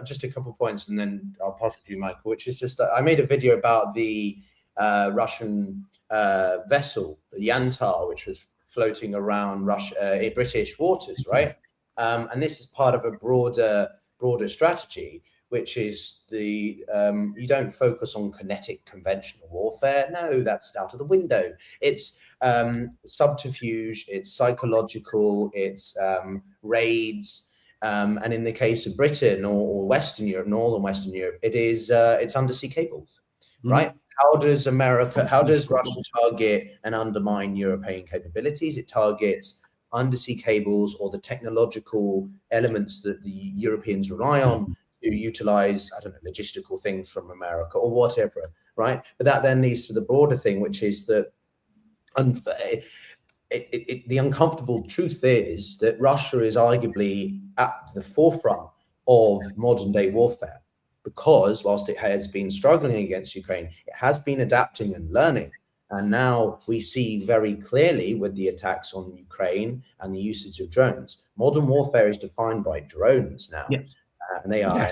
just a couple of points and then I'll pass it to you, Michael, which is just that I made a video about the Russian vessel, the Yantar, which was floating around British waters, right? And this is part of a broader strategy, which is you don't focus on kinetic conventional warfare. No, that's out of the window. It's subterfuge, it's psychological, it's raids, and in the case of Britain or Western Europe, Northern Western Europe, it's undersea cables, right? How does Russia target and undermine European capabilities? It targets undersea cables or the technological elements that the Europeans rely on to utilize, logistical things from America or whatever, right? But that then leads to the broader thing, which is that the uncomfortable truth is that Russia is arguably at the forefront of modern day warfare, because whilst it has been struggling against Ukraine, it has been adapting and learning. And now we see very clearly with the attacks on Ukraine and the usage of drones, modern warfare is defined by drones now. Yes. And they are an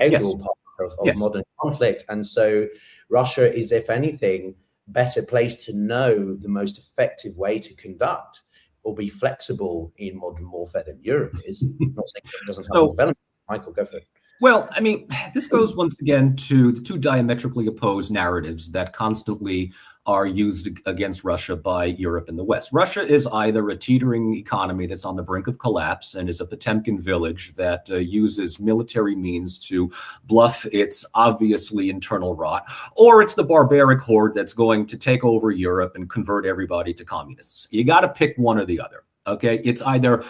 integral part of modern conflict. And so Russia is, if anything, better placed to know the most effective way to conduct or be flexible in modern warfare than Europe is. I'm not saying it doesn't have development. Michael, go for it. Well, I mean, this goes once again to the two diametrically opposed narratives that constantly are used against Russia by Europe and the West. Russia is either a teetering economy that's on the brink of collapse and is a Potemkin village that uses military means to bluff its obviously internal rot, or it's the barbaric horde that's going to take over Europe and convert everybody to communists. You got to pick one or the other. Okay, it's either,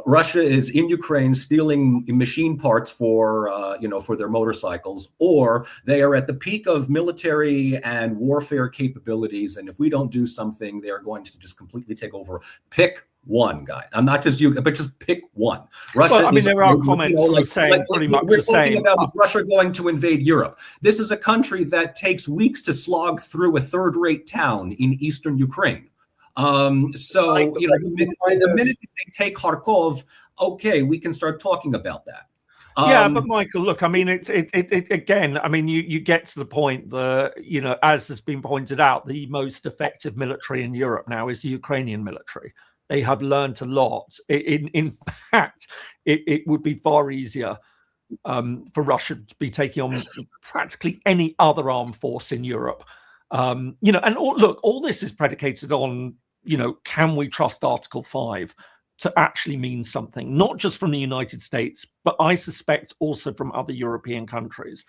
Russia is in Ukraine stealing machine parts for their motorcycles, or they are at the peak of military and warfare capabilities. And if we don't do something, they're going to just completely take over. Pick one guy. I'm not just you, but just pick one. Russia. Well, I mean, there are comments saying pretty much the same. We're talking about is Russia going to invade Europe. This is a country that takes weeks to slog through a third-rate town in eastern Ukraine. So, you know, the minute they take Kharkov, okay, we can start talking about that. Yeah, but Michael, look, I mean, it again, I mean, you get to the point that, you know, as has been pointed out, the most effective military in Europe now is the Ukrainian military. They have learned a lot. In fact, it would be far easier for Russia to be taking on practically any other armed force in Europe. You know, and all this is predicated on, you know, can we trust Article 5 to actually mean something, not just from the United States, but I suspect also from other European countries,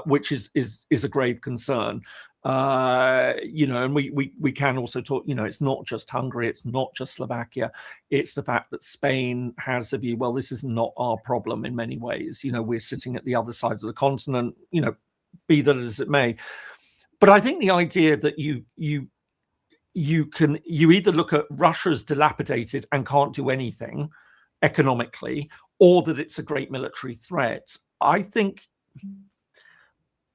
which is a grave concern. You know, and we can also talk, you know, it's not just Hungary, it's not just Slovakia, it's the fact that Spain has the view, well, this is not our problem in many ways. You know, we're sitting at the other side of the continent, you know, be that as it may. But I think the idea that you either look at Russia's dilapidated and can't do anything economically, or that it's a great military threat. I think,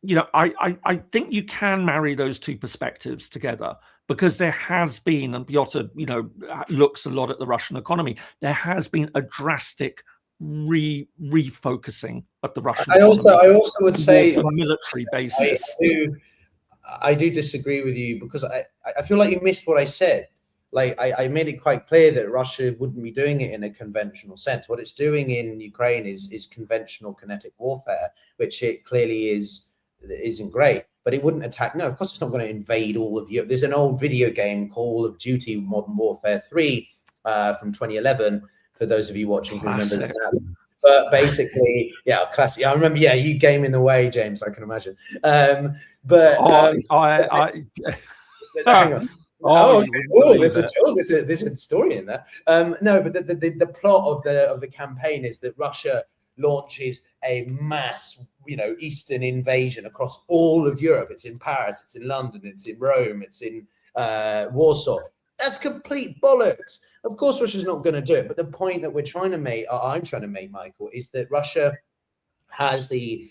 you know, I think you can marry those two perspectives together, because there has been, and Pyotr, you know, looks a lot at the Russian economy, there has been a drastic refocusing of the Russian economy. I also would say on a military basis. I do disagree with you, because I feel like you missed what I said. Like I made it quite clear that Russia wouldn't be doing it in a conventional sense. What it's doing in Ukraine is conventional kinetic warfare, which it clearly isn't great. But it wouldn't attack. No, of course it's not going to invade all of Europe. There's an old video game, Call of Duty Modern Warfare 3 from 2011. For those of you watching who remembers that. But basically, yeah, classic. I remember, yeah, you game in the way, James, I can imagine. Hang on. There's a story in there. No, but the plot of the campaign is that Russia launches a mass, you know, eastern invasion across all of Europe. It's in Paris, it's in London, it's in Rome, it's in Warsaw. That's complete bollocks. Of course, Russia's not going to do it. But the point that I'm trying to make, Michael, is that Russia has the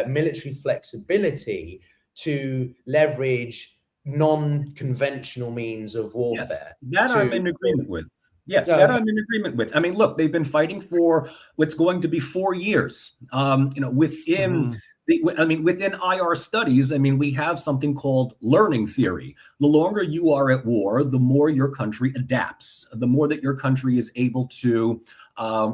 military flexibility to leverage non-conventional means of warfare. Yes, that I'm in agreement with. Yes, that I'm in agreement with. I mean, look, they've been fighting for what's going to be 4 years. You know, within IR studies, I mean, we have something called learning theory. The longer you are at war, the more your country adapts, the more that your country is able to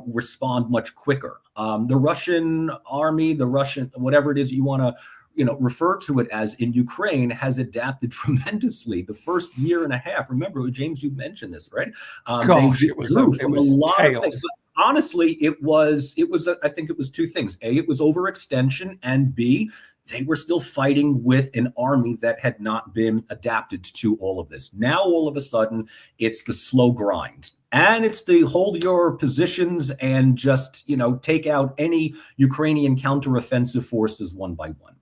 respond much quicker. The Russian army, the Russian, whatever it is you want to, you know, refer to it as in Ukraine, has adapted tremendously. The first year and a half, remember, James, you mentioned this, right? Gosh, it was a lot chaos. Of things. Honestly, I think it was two things. A, it was overextension, and B, they were still fighting with an army that had not been adapted to all of this. Now, all of a sudden, it's the slow grind. And it's the hold your positions and just, you know, take out any Ukrainian counteroffensive forces one by one.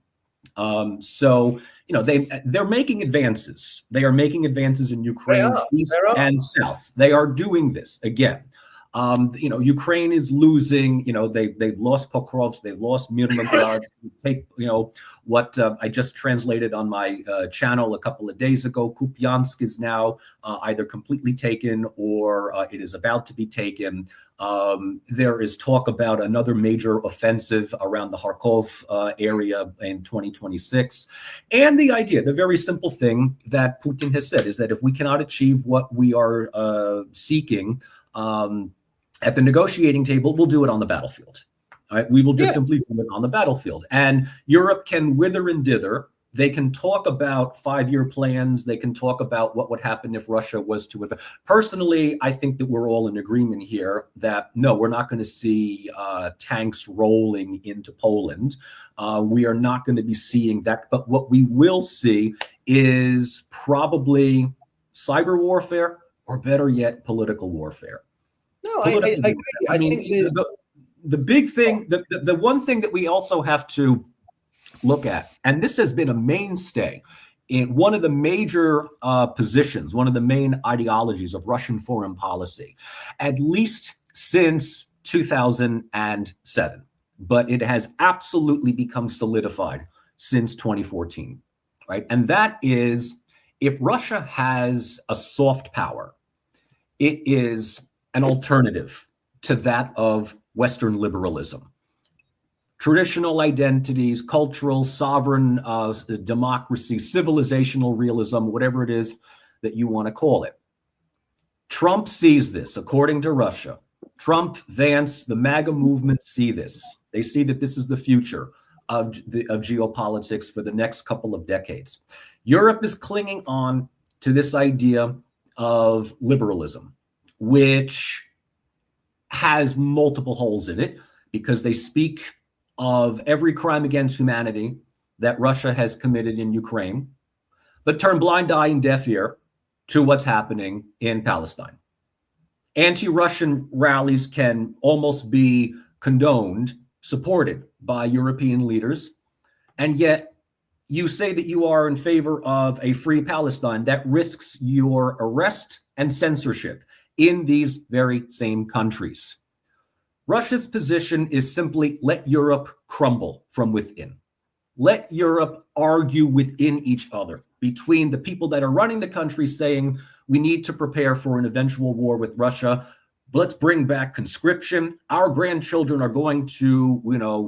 So, you know, they're making advances. They are making advances in Ukraine's east and south. They are doing this again. You know, Ukraine is losing. You know, they've lost Pokrovsk, they've lost Mirnograd. Take, you know, what I just translated on my channel a couple of days ago. Kupiansk is now either completely taken or it is about to be taken. There is talk about another major offensive around the Kharkov area in 2026. And the idea, the very simple thing that Putin has said is that if we cannot achieve what we are seeking at the negotiating table, we'll do it on the battlefield. All right, we will just simply do it on the battlefield. And Europe can wither and dither. They can talk about 5-year plans. They can talk about what would happen if Russia was to. Personally, I think that we're all in agreement here that no, we're not going to see tanks rolling into Poland. We are not going to be seeing that. But what we will see is probably cyber warfare, or better yet, political warfare. No, I agree. I think the big thing, the one thing that we also have to look at, and this has been a mainstay in one of the major positions, one of the main ideologies of Russian foreign policy, at least since 2007. But it has absolutely become solidified since 2014, right? And that is, if Russia has a soft power, it is an alternative to that of Western liberalism. Traditional identities, cultural, sovereign democracy, civilizational realism, whatever it is that you want to call it. Trump sees this, according to Russia. Trump, Vance, the MAGA movement see this. They see that this is the future of geopolitics for the next couple of decades. Europe is clinging on to this idea of liberalism, which has multiple holes in it because they speak of every crime against humanity that Russia has committed in Ukraine, but turn blind eye and deaf ear to what's happening in Palestine. Anti-Russian rallies can almost be condoned, supported by European leaders, and yet you say that you are in favor of a free Palestine that risks your arrest and censorship in these very same countries. Russia's position is simply let Europe crumble from within. Let Europe argue within each other, between the people that are running the country saying we need to prepare for an eventual war with Russia. Let's bring back conscription. Our grandchildren are going to,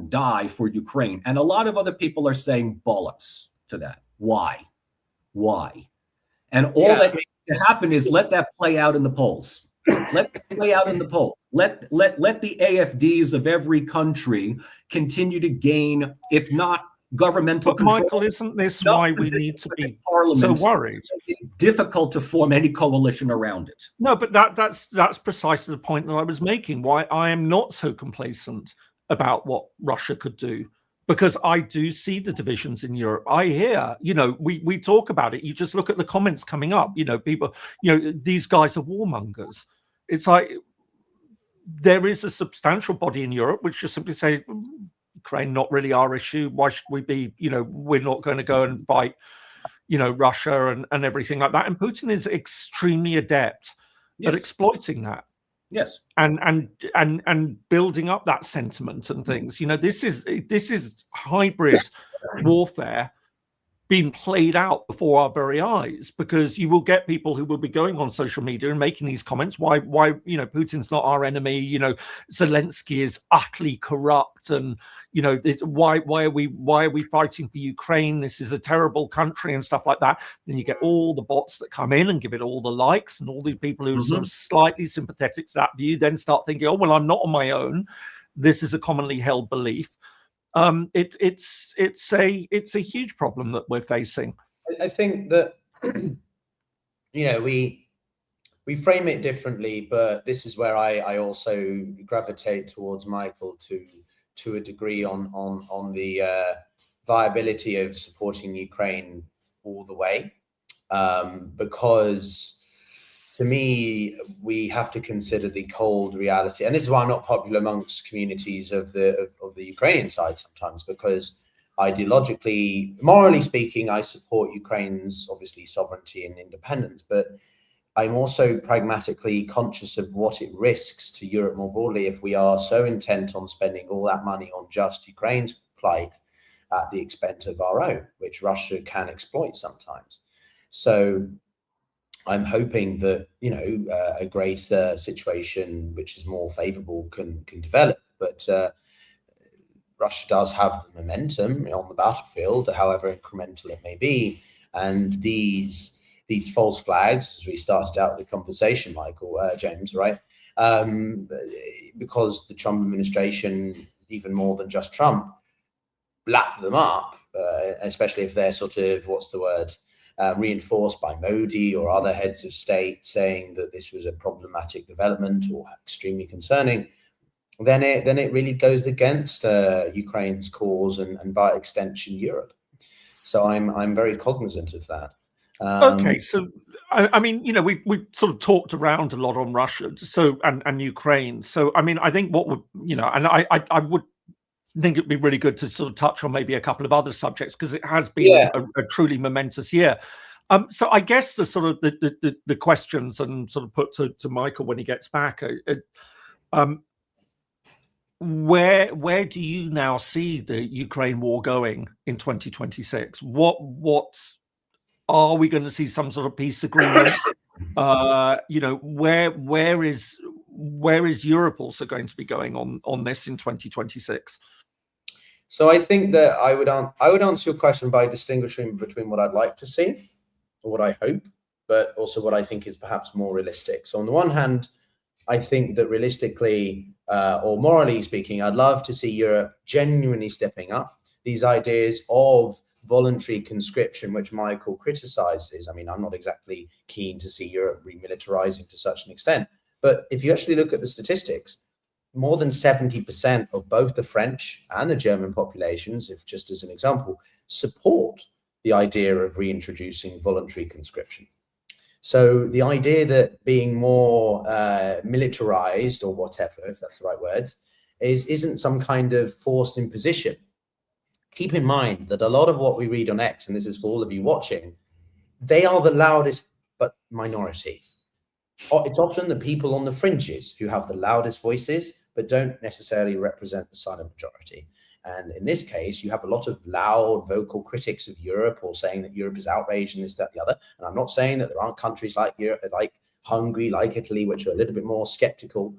die for Ukraine. And a lot of other people are saying bollocks to that. Why? And all that needs to happen is let that play out in the polls. Let it play out in the polls. Let the AFDs of every country continue to gain, if not governmental control. Michael, isn't this why we need to be so worried? It's difficult to form any coalition around it. No, but that's precisely the point that I was making. Why I am not so complacent about what Russia could do, because I do see the divisions in Europe. I hear, we talk about it. You just look at the comments coming up. People, these guys are warmongers. It's like there is a substantial body in Europe which just simply say, Ukraine, not really our issue. Why should we be, we're not going to go and fight, Russia and everything like that. And Putin is extremely adept at exploiting that. Yes. And building up that sentiment and things. This is hybrid warfare being played out before our very eyes, because you will get people who will be going on social media and making these comments. Why Putin's not our enemy, Zelensky is utterly corrupt, and why are we fighting for Ukraine? This is a terrible country and stuff like that. Then you get all the bots that come in and give it all the likes, and all these people who are sort of slightly sympathetic to that view then start thinking, oh well, I'm not on my own. This is a commonly held belief. It's a huge problem that we're facing. I think that we frame it differently, but this is where I also gravitate towards Michael to a degree on the viability of supporting Ukraine all the way, because to me, we have to consider the cold reality. And this is why I'm not popular amongst communities of the Ukrainian side sometimes, because ideologically, morally speaking, I support Ukraine's obviously sovereignty and independence, but I'm also pragmatically conscious of what it risks to Europe more broadly if we are so intent on spending all that money on just Ukraine's plight at the expense of our own, which Russia can exploit sometimes. So I'm hoping that a greater situation which is more favorable can develop, but Russia does have the momentum on the battlefield, however incremental it may be, and these false flags, as we started out the conversation, Michael, James, right? Because the Trump administration, even more than just Trump, lap them up, especially if they're sort of reinforced by Modi or other heads of state saying that this was a problematic development or extremely concerning, then it really goes against Ukraine's cause and by extension Europe. So I'm very cognizant of that. Okay, so I mean, we sort of talked around a lot on Russia, so and Ukraine. So I mean, I think what would and I would think it'd be really good to sort of touch on maybe a couple of other subjects, because it has been a truly momentous year. So I guess the sort of the questions, and sort of put to Michael when he gets back, where do you now see the Ukraine war going in 2026? What are we going to see some sort of peace agreement? Where is Europe also going to be going on this in 2026? So I think that I would answer your question by distinguishing between what I'd like to see, or what I hope, but also what I think is perhaps more realistic. So on the one hand, I think that realistically, or morally speaking, I'd love to see Europe genuinely stepping up these ideas of voluntary conscription, which Michael criticizes. I mean, I'm not exactly keen to see Europe remilitarizing to such an extent, but if you actually look at the statistics, more than 70% of both the French and the German populations, if just as an example, support the idea of reintroducing voluntary conscription. So the idea that being more militarized, or whatever, if that's the right word, isn't some kind of forced imposition. Keep in mind that a lot of what we read on X, and this is for all of you watching, they are the loudest but minority. It's often the people on the fringes who have the loudest voices, but don't necessarily represent the silent majority. And in this case, you have a lot of loud vocal critics of Europe, or saying that Europe is outraged and this, that, the other. And I'm not saying that there aren't countries like Europe, like Hungary, like Italy, which are a little bit more skeptical.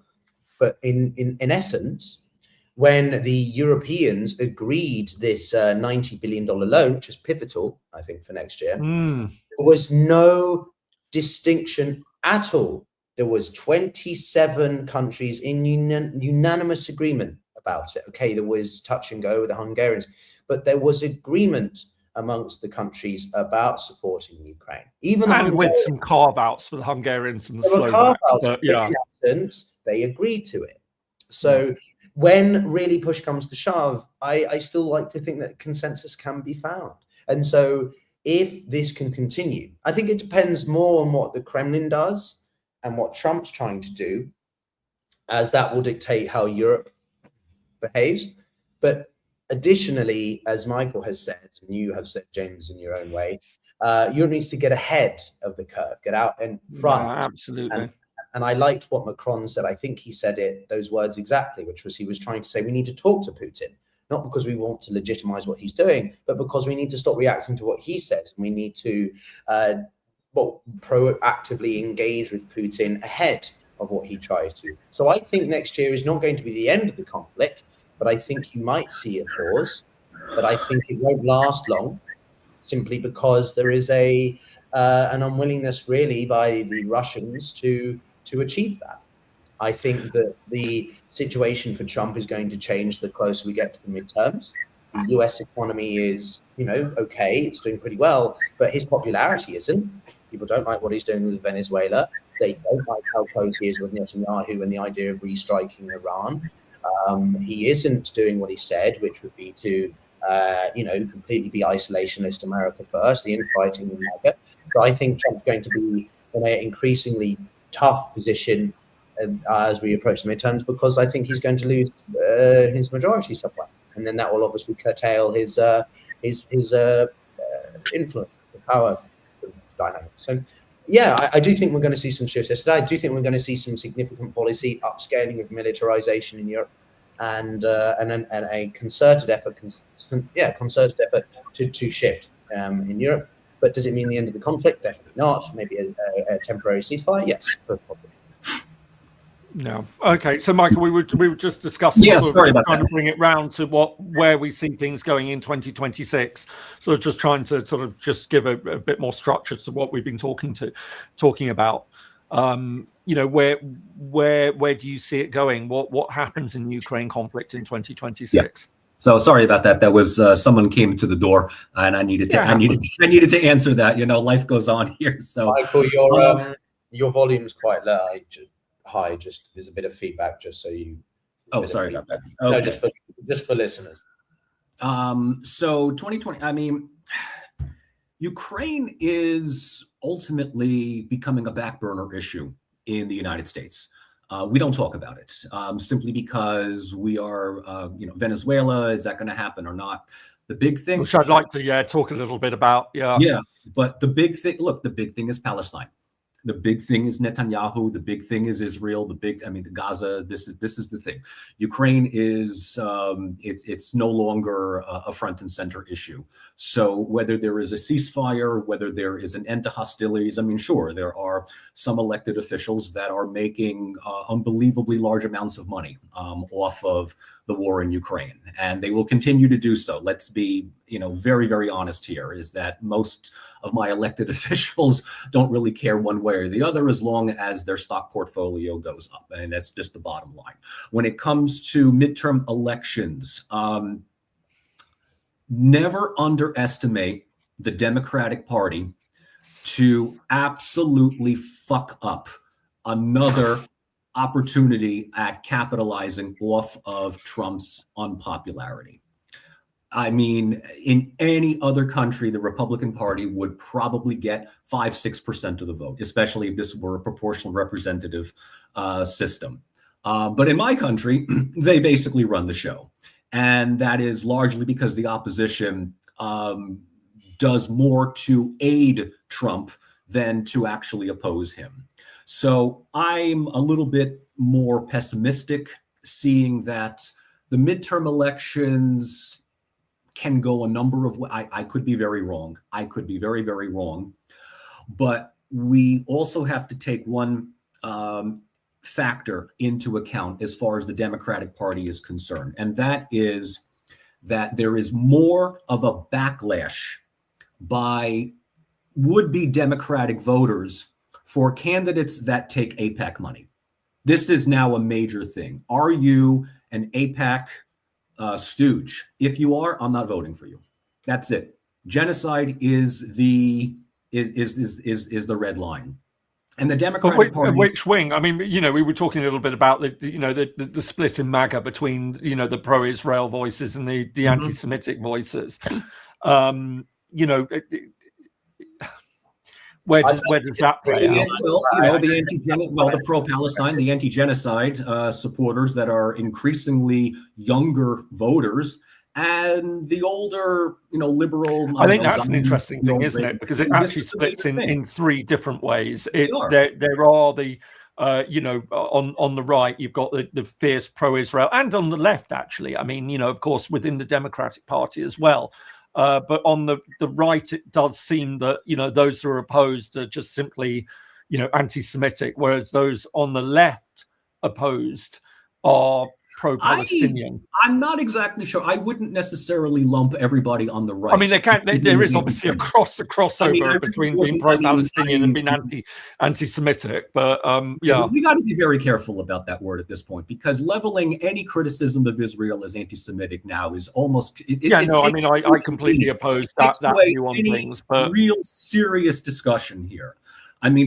But in essence, when the Europeans agreed this $90 billion loan, which is pivotal, I think, for next year, there was no distinction at all. There was 27 countries in unanimous agreement about it. Okay, there was touch and go with the Hungarians, but there was agreement amongst the countries about supporting Ukraine. Even with some carve-outs for the Hungarians and the Slovaks. But in essence, they agreed to it. So when really push comes to shove, I still like to think that consensus can be found. And so if this can continue, I think it depends more on what the Kremlin does and what Trump's trying to do, as that will dictate how Europe behaves. But additionally, as Michael has said, and you have said, James, in your own way, Europe needs to get ahead of the curve, get out in front. Yeah, absolutely. And I liked what Macron said. I think he said those words exactly, which was he was trying to say we need to talk to Putin, not because we want to legitimize what he's doing, but because we need to stop reacting to what he says. And we need to proactively engage with Putin ahead of what he tries to. So I think next year is not going to be the end of the conflict, but I think you might see a pause, but I think it won't last long, simply because there is an unwillingness really by the Russians to achieve that. I think that the situation for Trump is going to change the closer we get to the midterms. The US economy is, okay, it's doing pretty well, but his popularity isn't. People don't like what he's doing with Venezuela. They don't like how close he is with Netanyahu and the idea of restriking Iran. He isn't doing what he said, which would be to, completely be isolationist, America first, the infighting in MAGA. So I think Trump's going to be in an increasingly tough position as we approach the midterms, because I think he's going to lose his majority somewhere, and then that will obviously curtail his influence, the power dynamic. So, yeah, I do think we're going to see some shifts. I do think we're going to see some significant policy upscaling of militarization in Europe, and a concerted effort to shift in Europe. But does it mean the end of the conflict? Definitely not. Maybe a temporary ceasefire? Yes, probably. No. Okay. So, Michael, we were just discussing. Yeah, sorry about trying that. to bring it round to where we see things going in 2026. So, just trying to sort of just give a bit more structure to what we've been talking about. Where do you see it going? What happens in Ukraine conflict in 2026? Yeah. So sorry about that. That was someone came to the door, and I needed to answer that. Life goes on here. So, Michael, your volume's quite low. High. Just there's a bit of feedback. Just so you. Oh, sorry about that. Okay. No, just for listeners. So 2020. I mean, Ukraine is ultimately becoming a back burner issue in the United States. We don't talk about it simply because we are, Venezuela. Is that going to happen or not? The big thing, which I'd like to, talk a little bit about. Yeah. But the big thing, the big thing is Palestine. The big thing is Netanyahu. The big thing is Israel. The Gaza. This is the thing. Ukraine is it's no longer a front and center issue. So whether there is a ceasefire, whether there is an end to hostilities, sure, there are some elected officials that are making unbelievably large amounts of money off of the war in Ukraine, and they will continue to do so. Let's be, very, very honest here, is that most of my elected officials don't really care one way or the other as long as their stock portfolio goes up. And that's just the bottom line. When it comes to midterm elections, never underestimate the Democratic Party to absolutely fuck up another opportunity at capitalizing off of Trump's unpopularity. In any other country, the Republican Party would probably get 5-6% of the vote, especially if this were a proportional representative system. But in my country, they basically run the show. And that is largely because the opposition does more to aid Trump than to actually oppose him. So I'm a little bit more pessimistic, seeing that the midterm elections can go a number of ways. I could be very wrong. I could be very, very wrong. But we also have to take one factor into account as far as the Democratic Party is concerned. And that is that there is more of a backlash by would-be Democratic voters for candidates that take AIPAC money. This is now a major thing. Are you an AIPAC stooge? If you are, I'm not voting for you. That's it. Genocide is the red line. And the Democratic Party, which wing? We were talking a little bit about the split in MAGA between the pro-Israel voices and the anti-Semitic voices. Where does that play out? Well, the pro-Palestine, the anti-genocide supporters that are increasingly younger voters, and the older, liberal. I think that's an interesting thing, isn't it? Because it actually splits in three different ways. There are the on the right, you've got the fierce pro-Israel, and on the left, actually. Of course, within the Democratic Party as well. But on the right, it does seem that, those who are opposed are just simply, anti-Semitic, whereas those on the left opposed are pro-Palestinian. I'm not exactly sure. I wouldn't necessarily lump everybody on the right. There is obviously a crossover between being pro-Palestinian and being anti-Semitic. But we got to be very careful about that word at this point, because leveling any criticism of Israel as anti-Semitic now is almost. I completely oppose that view on things. But real serious discussion here.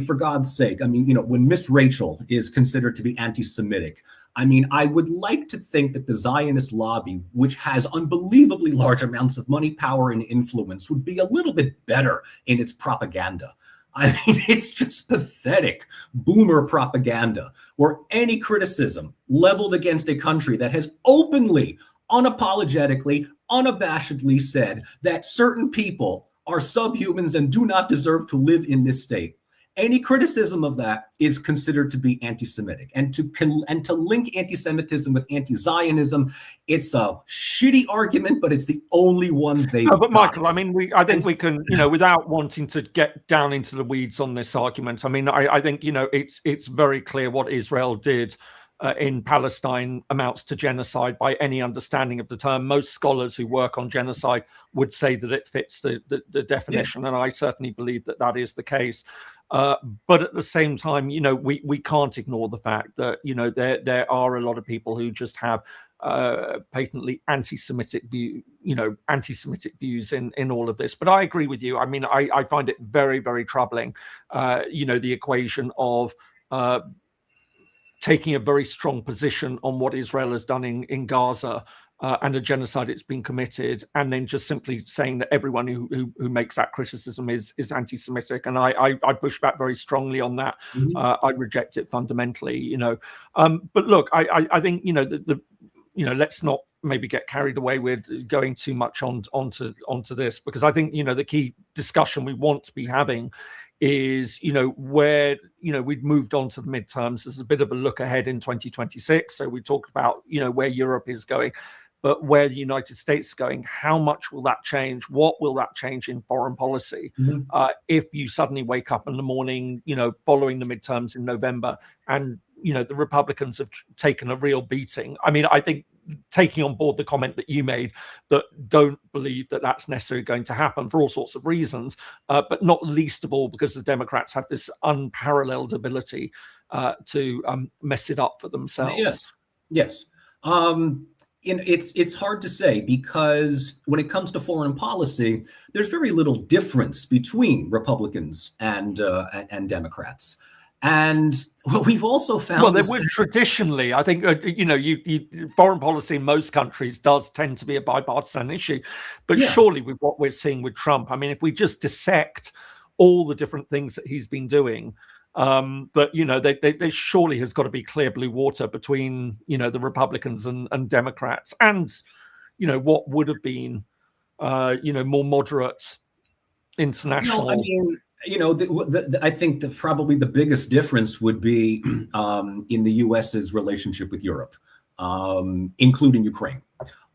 For God's sake, when Miss Rachel is considered to be anti-Semitic, I would like to think that the Zionist lobby, which has unbelievably large amounts of money, power, and influence, would be a little bit better in its propaganda. It's just pathetic boomer propaganda, where any criticism leveled against a country that has openly, unapologetically, unabashedly said that certain people are subhumans and do not deserve to live in this state. Any criticism of that is considered to be anti-Semitic, and to link anti-Semitism with anti-Zionism, it's a shitty argument, but it's the only one they. But Michael, I think we can, without wanting to get down into the weeds on this argument. I think it's very clear what Israel did in Palestine amounts to genocide by any understanding of the term. Most scholars who work on genocide would say that it fits the definition, and I certainly believe that is the case. But at the same time, we can't ignore the fact that there are a lot of people who just have patently anti-Semitic views in all of this. But I agree with you. I find it very, very troubling. The equation of taking a very strong position on what Israel has done in Gaza and a genocide it's been committed, and then just simply saying that everyone who makes that criticism is anti-Semitic. And I push back very strongly on that. Mhm. I reject it fundamentally, but look, I think, let's not maybe get carried away with going too much onto this, because I think, the key discussion we want to be having is, where, we've moved on to the midterms. There's a bit of a look ahead in 2026. So we talked about, where Europe is going, but where the United States is going. How much will that change? What will that change in foreign policy? Mm-hmm. If you suddenly wake up in the morning, following the midterms in November, and, the Republicans have taken a real beating. I mean, I think, taking on board the comment that you made, that don't believe that that's necessarily going to happen for all sorts of reasons, but not least of all because the Democrats have this unparalleled ability to mess it up for themselves. Yes. It's hard to say, because when it comes to foreign policy, there's very little difference between Republicans and Democrats. And what we've also found, well, there would traditionally, I think, foreign policy in most countries does tend to be a bipartisan issue, but surely with what we're seeing with Trump, I mean, if we just dissect all the different things that he's been doing, but there surely has got to be clear blue water between the Republicans and Democrats, and what would have been more moderate international. I mean, I think that probably the biggest difference would be in the U.S.'s relationship with Europe, including Ukraine.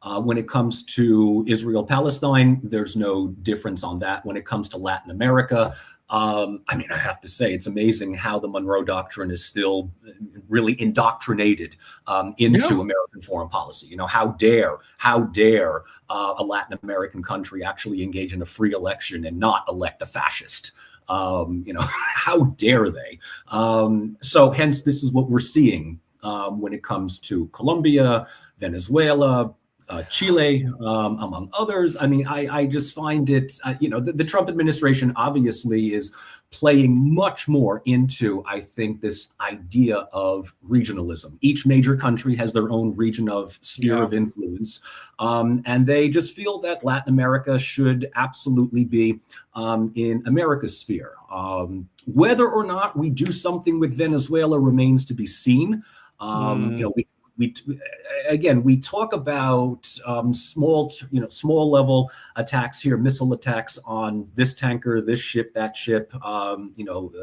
When it comes to Israel-Palestine, there's no difference on that. When it comes to Latin America, I mean, I have to say, it's amazing how the Monroe Doctrine is still really indoctrinated into American foreign policy. How dare a Latin American country actually engage in a free election and not elect a fascist? How dare they? So hence, this is what we're seeing when it comes to Colombia, Venezuela, Chile, among others. I mean, I just find it, the Trump administration obviously is playing much more into, I think, this idea of regionalism. Each major country has their own region of sphere of influence. And they just feel that Latin America should absolutely be in America's sphere. Whether or not we do something with Venezuela remains to be seen. We talk about small level attacks here, missile attacks on this tanker, this ship, that ship,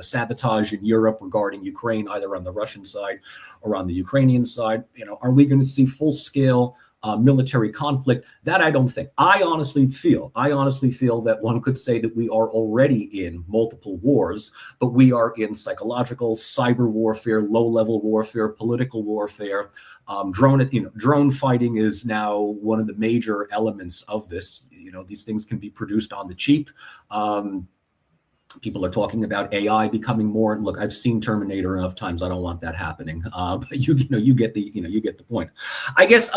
sabotage in Europe regarding Ukraine, either on the Russian side or on the Ukrainian side. Are we going to see full scale military conflict? That I don't think. I honestly feel that one could say that we are already in multiple wars, but we are in psychological, cyber warfare, low-level warfare, political warfare. Drone fighting is now one of the major elements of this. These things can be produced on the cheap. People are talking about AI becoming more. Look, I've seen Terminator enough times. I don't want that happening. But you get the point. I guess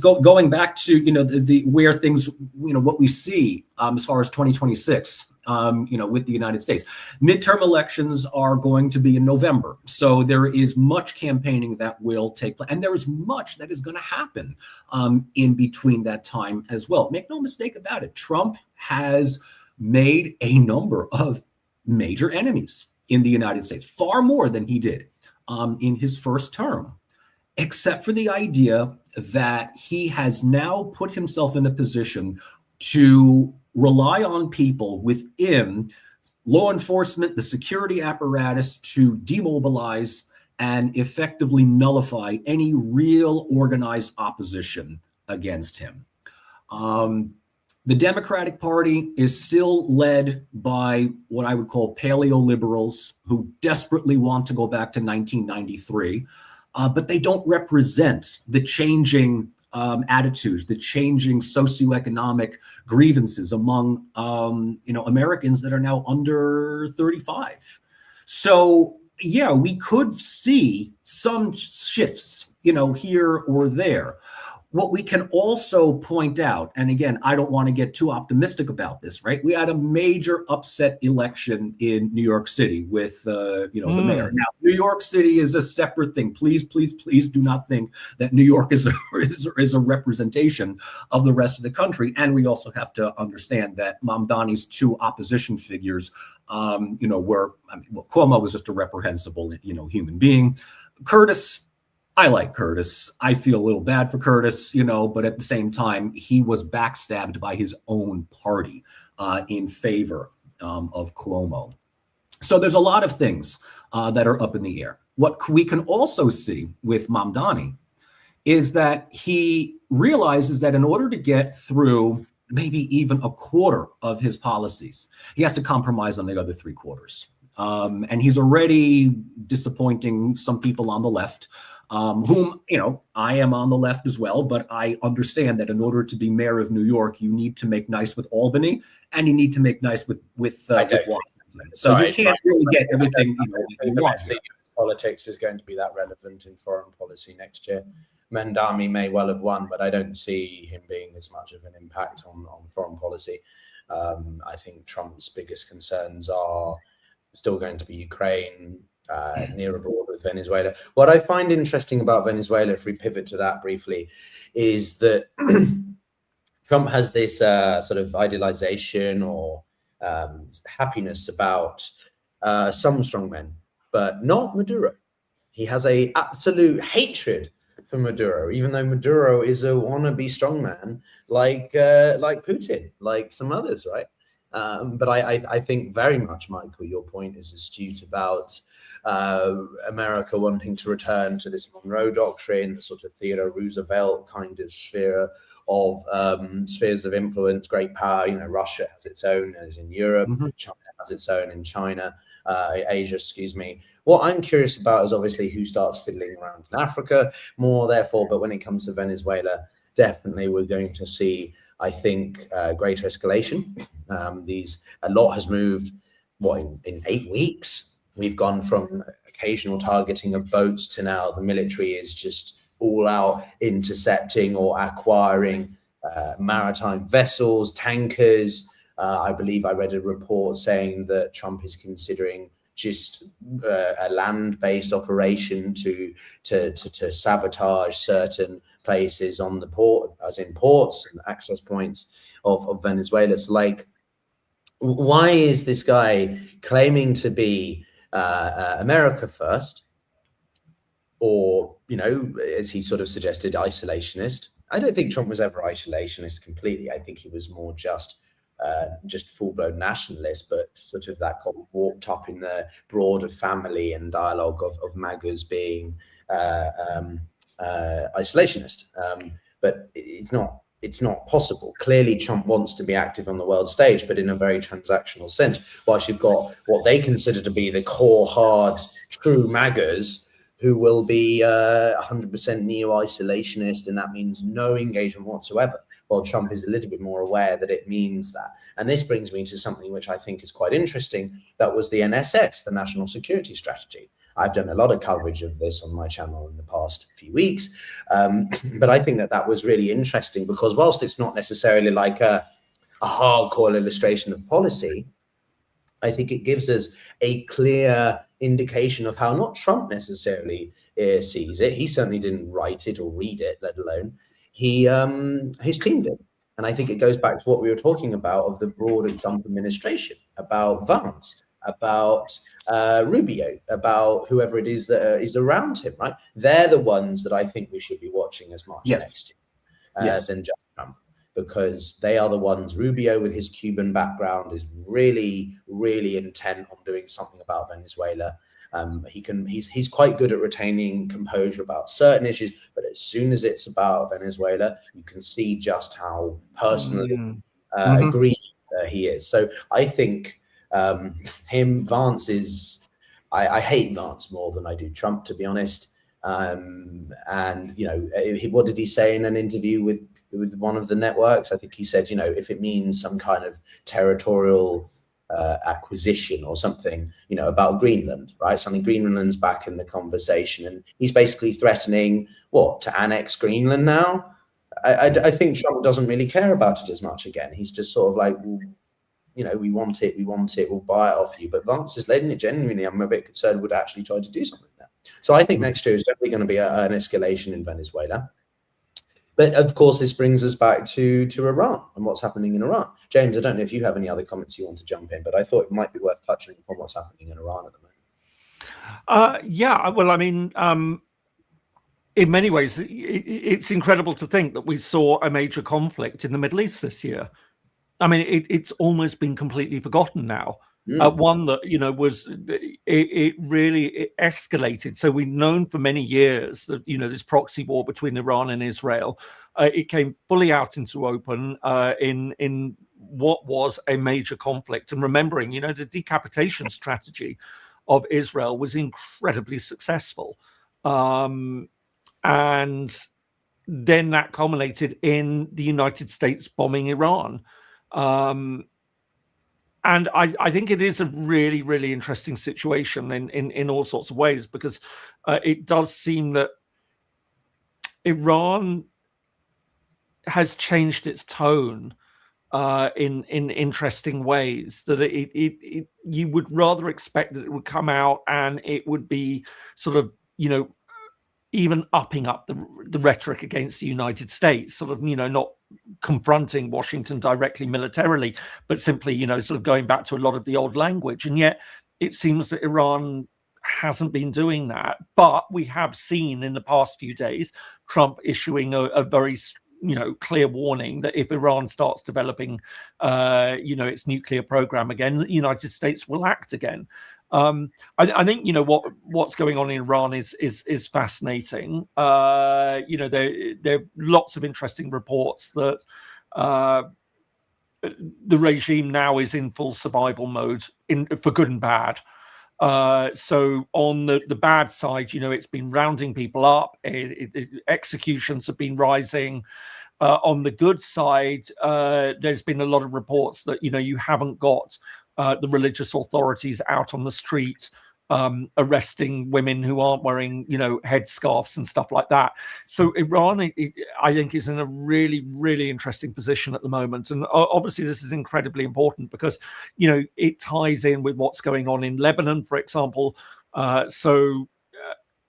going back to the where things what we see as far as 2026. With the United States, midterm elections are going to be in November, so there is much campaigning that will take place, and there is much that is going to happen in between that time as well. Make no mistake about it. Trump has made a number of major enemies in the United States, far more than he did in his first term, except for the idea that he has now put himself in a position to rely on people within law enforcement, the security apparatus, to demobilize and effectively nullify any real organized opposition against him. The Democratic Party is still led by what I would call paleo-liberals who desperately want to go back to 1993, but they don't represent the changing attitudes, the changing socioeconomic grievances among Americans that are now under 35. So we could see some shifts, here or there. What we can also point out, and again, I don't want to get too optimistic about this, right? We had a major upset election in New York City with, the mayor. Now, New York City is a separate thing. Please, please, please do not think that New York is a representation of the rest of the country. And we also have to understand that Mamdani's two opposition figures, Cuomo was just a reprehensible, human being. Curtis, I like Curtis. I feel a little bad for Curtis, but at the same time, he was backstabbed by his own party in favor of Cuomo. So there's a lot of things that are up in the air. What we can also see with Mamdani is that he realizes that in order to get through maybe even a quarter of his policies, he has to compromise on the other three quarters. And he's already disappointing some people on the left. Whom, I am on the left as well, but I understand that in order to be mayor of New York, you need to make nice with Albany and you need to make nice with Washington. So you can't really get everything you want. Politics is going to be that relevant in foreign policy next year. Mamdani may well have won, but I don't see him being as much of an impact on foreign policy. I think Trump's biggest concerns are still going to be Ukraine, near a border with Venezuela. What I find interesting about Venezuela, if we pivot to that briefly, is that Trump has this sort of idealization or happiness about some strongmen, but not Maduro. He has a absolute hatred for Maduro, even though Maduro is a wannabe strongman like Putin, like some others, right? But I think very much, Michael, your point is astute about America wanting to return to this Monroe Doctrine, the sort of Theodore Roosevelt kind of spheres of influence, great power. Russia has its own, as in Europe. China has its own in Asia, excuse me. What I'm curious about is obviously who starts fiddling around in Africa more, therefore. But when it comes to Venezuela, definitely we're going to see, I think, greater escalation. A lot has moved. In 8 weeks? We've gone from occasional targeting of boats to now the military is just all out intercepting or acquiring maritime vessels, tankers. I believe I read a report saying that Trump is considering just a land-based operation to sabotage certain places on the port, as in ports and access points of Venezuela. So, why is this guy claiming to be America first, or as he sort of suggested, isolationist? I don't think Trump was ever isolationist completely. I think he was more just full-blown nationalist, but sort of that got warped up in the broader family and dialogue of MAGAs being isolationist. But it's not possible. Clearly, Trump wants to be active on the world stage, but in a very transactional sense. Whilst you've got what they consider to be the core, hard, true MAGAs, who will be 100% neo-isolationist, and that means no engagement whatsoever. While Trump is a little bit more aware that it means that. And this brings me to something which I think is quite interesting. That was the NSS, the National Security Strategy. I've done a lot of coverage of this on my channel in the past few weeks. But I think that was really interesting because whilst it's not necessarily like a hardcore illustration of policy, I think it gives us a clear indication of how not Trump necessarily sees it. He certainly didn't write it or read it, let alone his team did. And I think it goes back to what we were talking about of the broader Trump administration, about Vance, about Rubio, about whoever it is that is around him, right? They're the ones that I think we should be watching as much next year than just Trump, because they are the ones. Rubio, with his Cuban background, is really, really intent on doing something about Venezuela. He's quite good at retaining composure about certain issues, but as soon as it's about Venezuela, you can see just how personally aggrieved he is. So I think Vance is. I hate Vance more than I do Trump, to be honest. And what did he say in an interview with one of the networks? I think he said, if it means some kind of territorial acquisition or something, about Greenland, right? Something Greenland's back in the conversation, and he's basically threatening to annex Greenland now. I think Trump doesn't really care about it as much again. He's just sort of like, well, we want it, we'll buy it off you. But Vance is letting it genuinely, I'm a bit concerned, would actually try to do something there. So I think next year is definitely going to be an escalation in Venezuela. But of course, this brings us back to Iran and what's happening in Iran. James, I don't know if you have any other comments you want to jump in, but I thought it might be worth touching upon what's happening in Iran at the moment. Yeah, well, I mean, in many ways, it's incredible to think that we saw a major conflict in the Middle East this year. I mean, it's almost been completely forgotten now. One that, was, it really escalated. So we've known for many years that, this proxy war between Iran and Israel, it came fully out into open in what was a major conflict. And remembering, the decapitation strategy of Israel was incredibly successful. And then that culminated in the United States bombing Iran. And I think it is a really, really interesting situation in all sorts of ways, because it does seem that Iran has changed its tone in interesting ways, that it you would rather expect that it would come out and it would be sort of, even upping up the rhetoric against the United States, sort of, not confronting Washington directly militarily, but simply, sort of going back to a lot of the old language. And yet it seems that Iran hasn't been doing that. But we have seen in the past few days Trump issuing a very clear warning that if Iran starts developing its nuclear program again, the United States will act again. I think what's going on in Iran is fascinating. There are lots of interesting reports that the regime now is in full survival mode, for good and bad. So on the bad side, it's been rounding people up. Executions have been rising. On the good side, there's been a lot of reports that you haven't got the religious authorities out on the street arresting women who aren't wearing, headscarves and stuff like that. So Iran, I think, is in a really, really interesting position at the moment. And obviously this is incredibly important because, it ties in with what's going on in Lebanon, for example.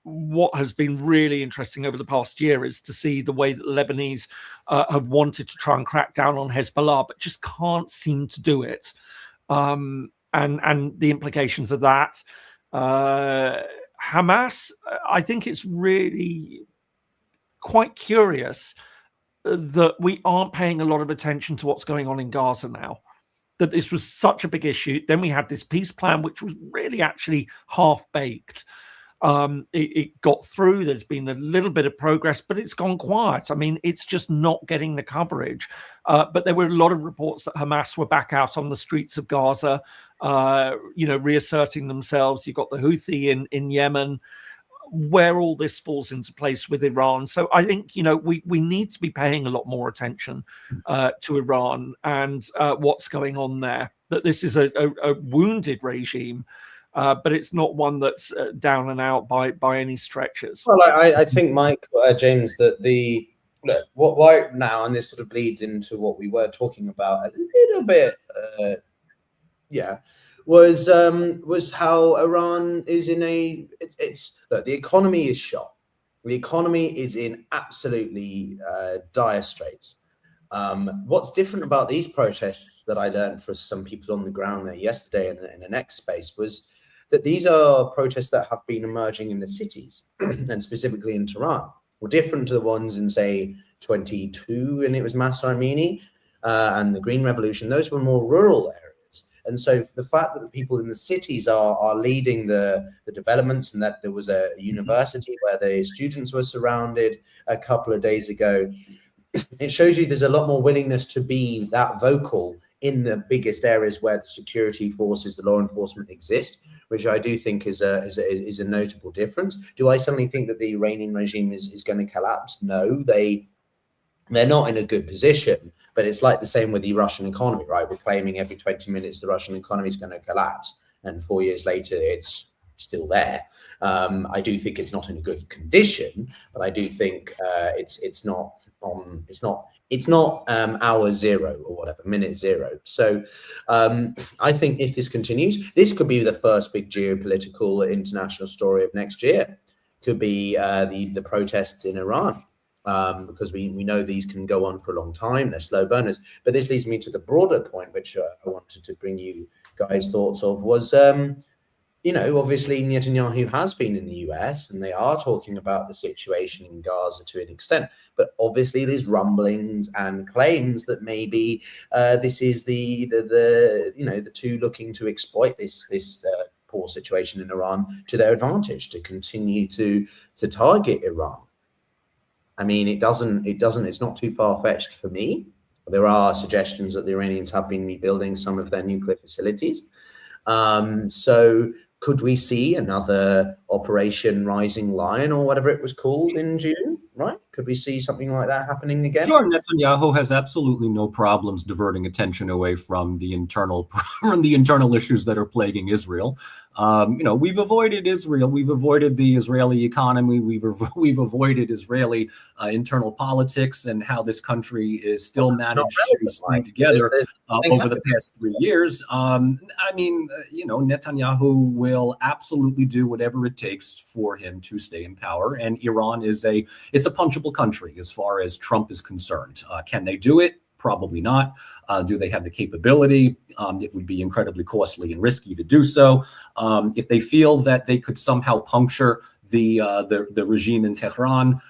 What has been really interesting over the past year is to see the way that the Lebanese have wanted to try and crack down on Hezbollah, but just can't seem to do it. And the implications of that. Hamas, I think it's really quite curious that we aren't paying a lot of attention to what's going on in Gaza now. That this was such a big issue. Then we had this peace plan, which was really actually half-baked. It got through. There's been a little bit of progress, but it's gone quiet. I mean, it's just not getting the coverage. But there were a lot of reports that Hamas were back out on the streets of Gaza, reasserting themselves. You've got the Houthi in Yemen, where all this falls into place with Iran. So I think, we need to be paying a lot more attention to Iran and what's going on there. That this is a wounded regime. But it's not one that's down and out by any stretches. Well, I think, Mike, James, that why now, and this sort of bleeds into what we were talking about a little bit, was how Iran is in look, the economy is shot. The economy is in absolutely dire straits. What's different about these protests that I learned from some people on the ground there yesterday in the next space was that these are protests that have been emerging in the cities and specifically in Tehran. Well, different to the ones in, say, 22, and it was Mahsa Amini and the Green Revolution. Those were more rural areas. And so the fact that the people in the cities are leading the developments, and that there was a university where the students were surrounded a couple of days ago, it shows you there's a lot more willingness to be that vocal in the biggest areas where the security forces, the law enforcement exist, which I do think is a notable difference. Do I suddenly think that the Iranian regime is going to collapse? No, they're not in a good position, but it's like the same with the Russian economy, right? We're claiming every 20 minutes the Russian economy is going to collapse, and 4 years later it's still there. I do think it's not in a good condition, but I do think it's not on. It's not hour zero or whatever, minute zero. So I think if this continues, this could be the first big geopolitical international story of next year. Could be the protests in Iran, because we know these can go on for a long time. They're slow burners. But this leads me to the broader point, which I wanted to bring you guys' thoughts of, was obviously Netanyahu has been in the US and they are talking about the situation in Gaza to an extent, but obviously there's rumblings and claims that maybe this is the two looking to exploit this poor situation in Iran to their advantage, to continue to target Iran. I mean, it's not too far-fetched for me. There are suggestions that the Iranians have been rebuilding some of their nuclear facilities. So could we see another Operation Rising Lion or whatever it was called in June, right? Could we see something like that happening again? Sure, Netanyahu has absolutely no problems diverting attention away from the internal issues that are plaguing Israel. We've avoided Israel. We've avoided the Israeli economy. We've avoided Israeli internal politics and how this country is still managed to string together over the past 3 years. Netanyahu will absolutely do whatever it takes for him to stay in power. And Iran it's a punchable country as far as Trump is concerned. Can they do it? Probably not. Do they have the capability? It would be incredibly costly and risky to do so. If they feel that they could somehow puncture the regime in Tehran,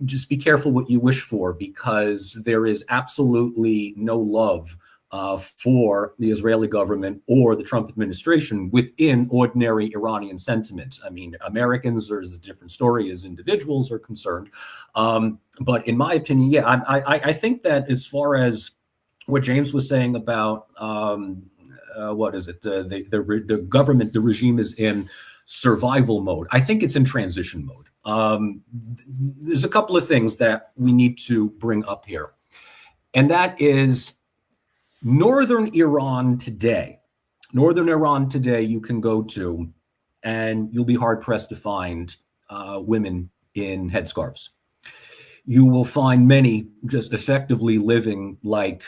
just be careful what you wish for, because there is absolutely no love for the Israeli government or the Trump administration within ordinary Iranian sentiment. I mean, Americans, there's a different story as individuals are concerned. But in my opinion, I think that as far as what James was saying about the government, the regime is in survival mode. I think it's in transition mode. There's a couple of things that we need to bring up here, and that is Northern Iran today, you can go to, and you'll be hard pressed to find women in headscarves. You will find many just effectively living like,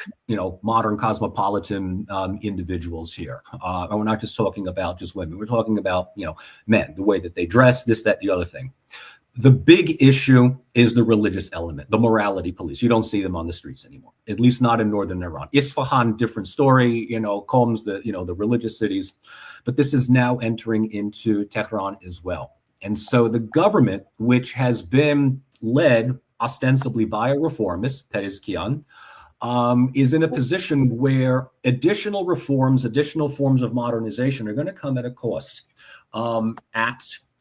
modern cosmopolitan individuals here. And we're not just talking about just women. We're talking about, men, the way that they dress, this, that, the other thing. The big issue is the religious element, the morality police. You don't see them on the streets anymore, at least not in northern Iran. Isfahan, different story, Qom's, the religious cities. But this is now entering into Tehran as well. And so the government, which has been led ostensibly by a reformist, Pezeshkian, is in a position where additional reforms, additional forms of modernization are going to come at a cost.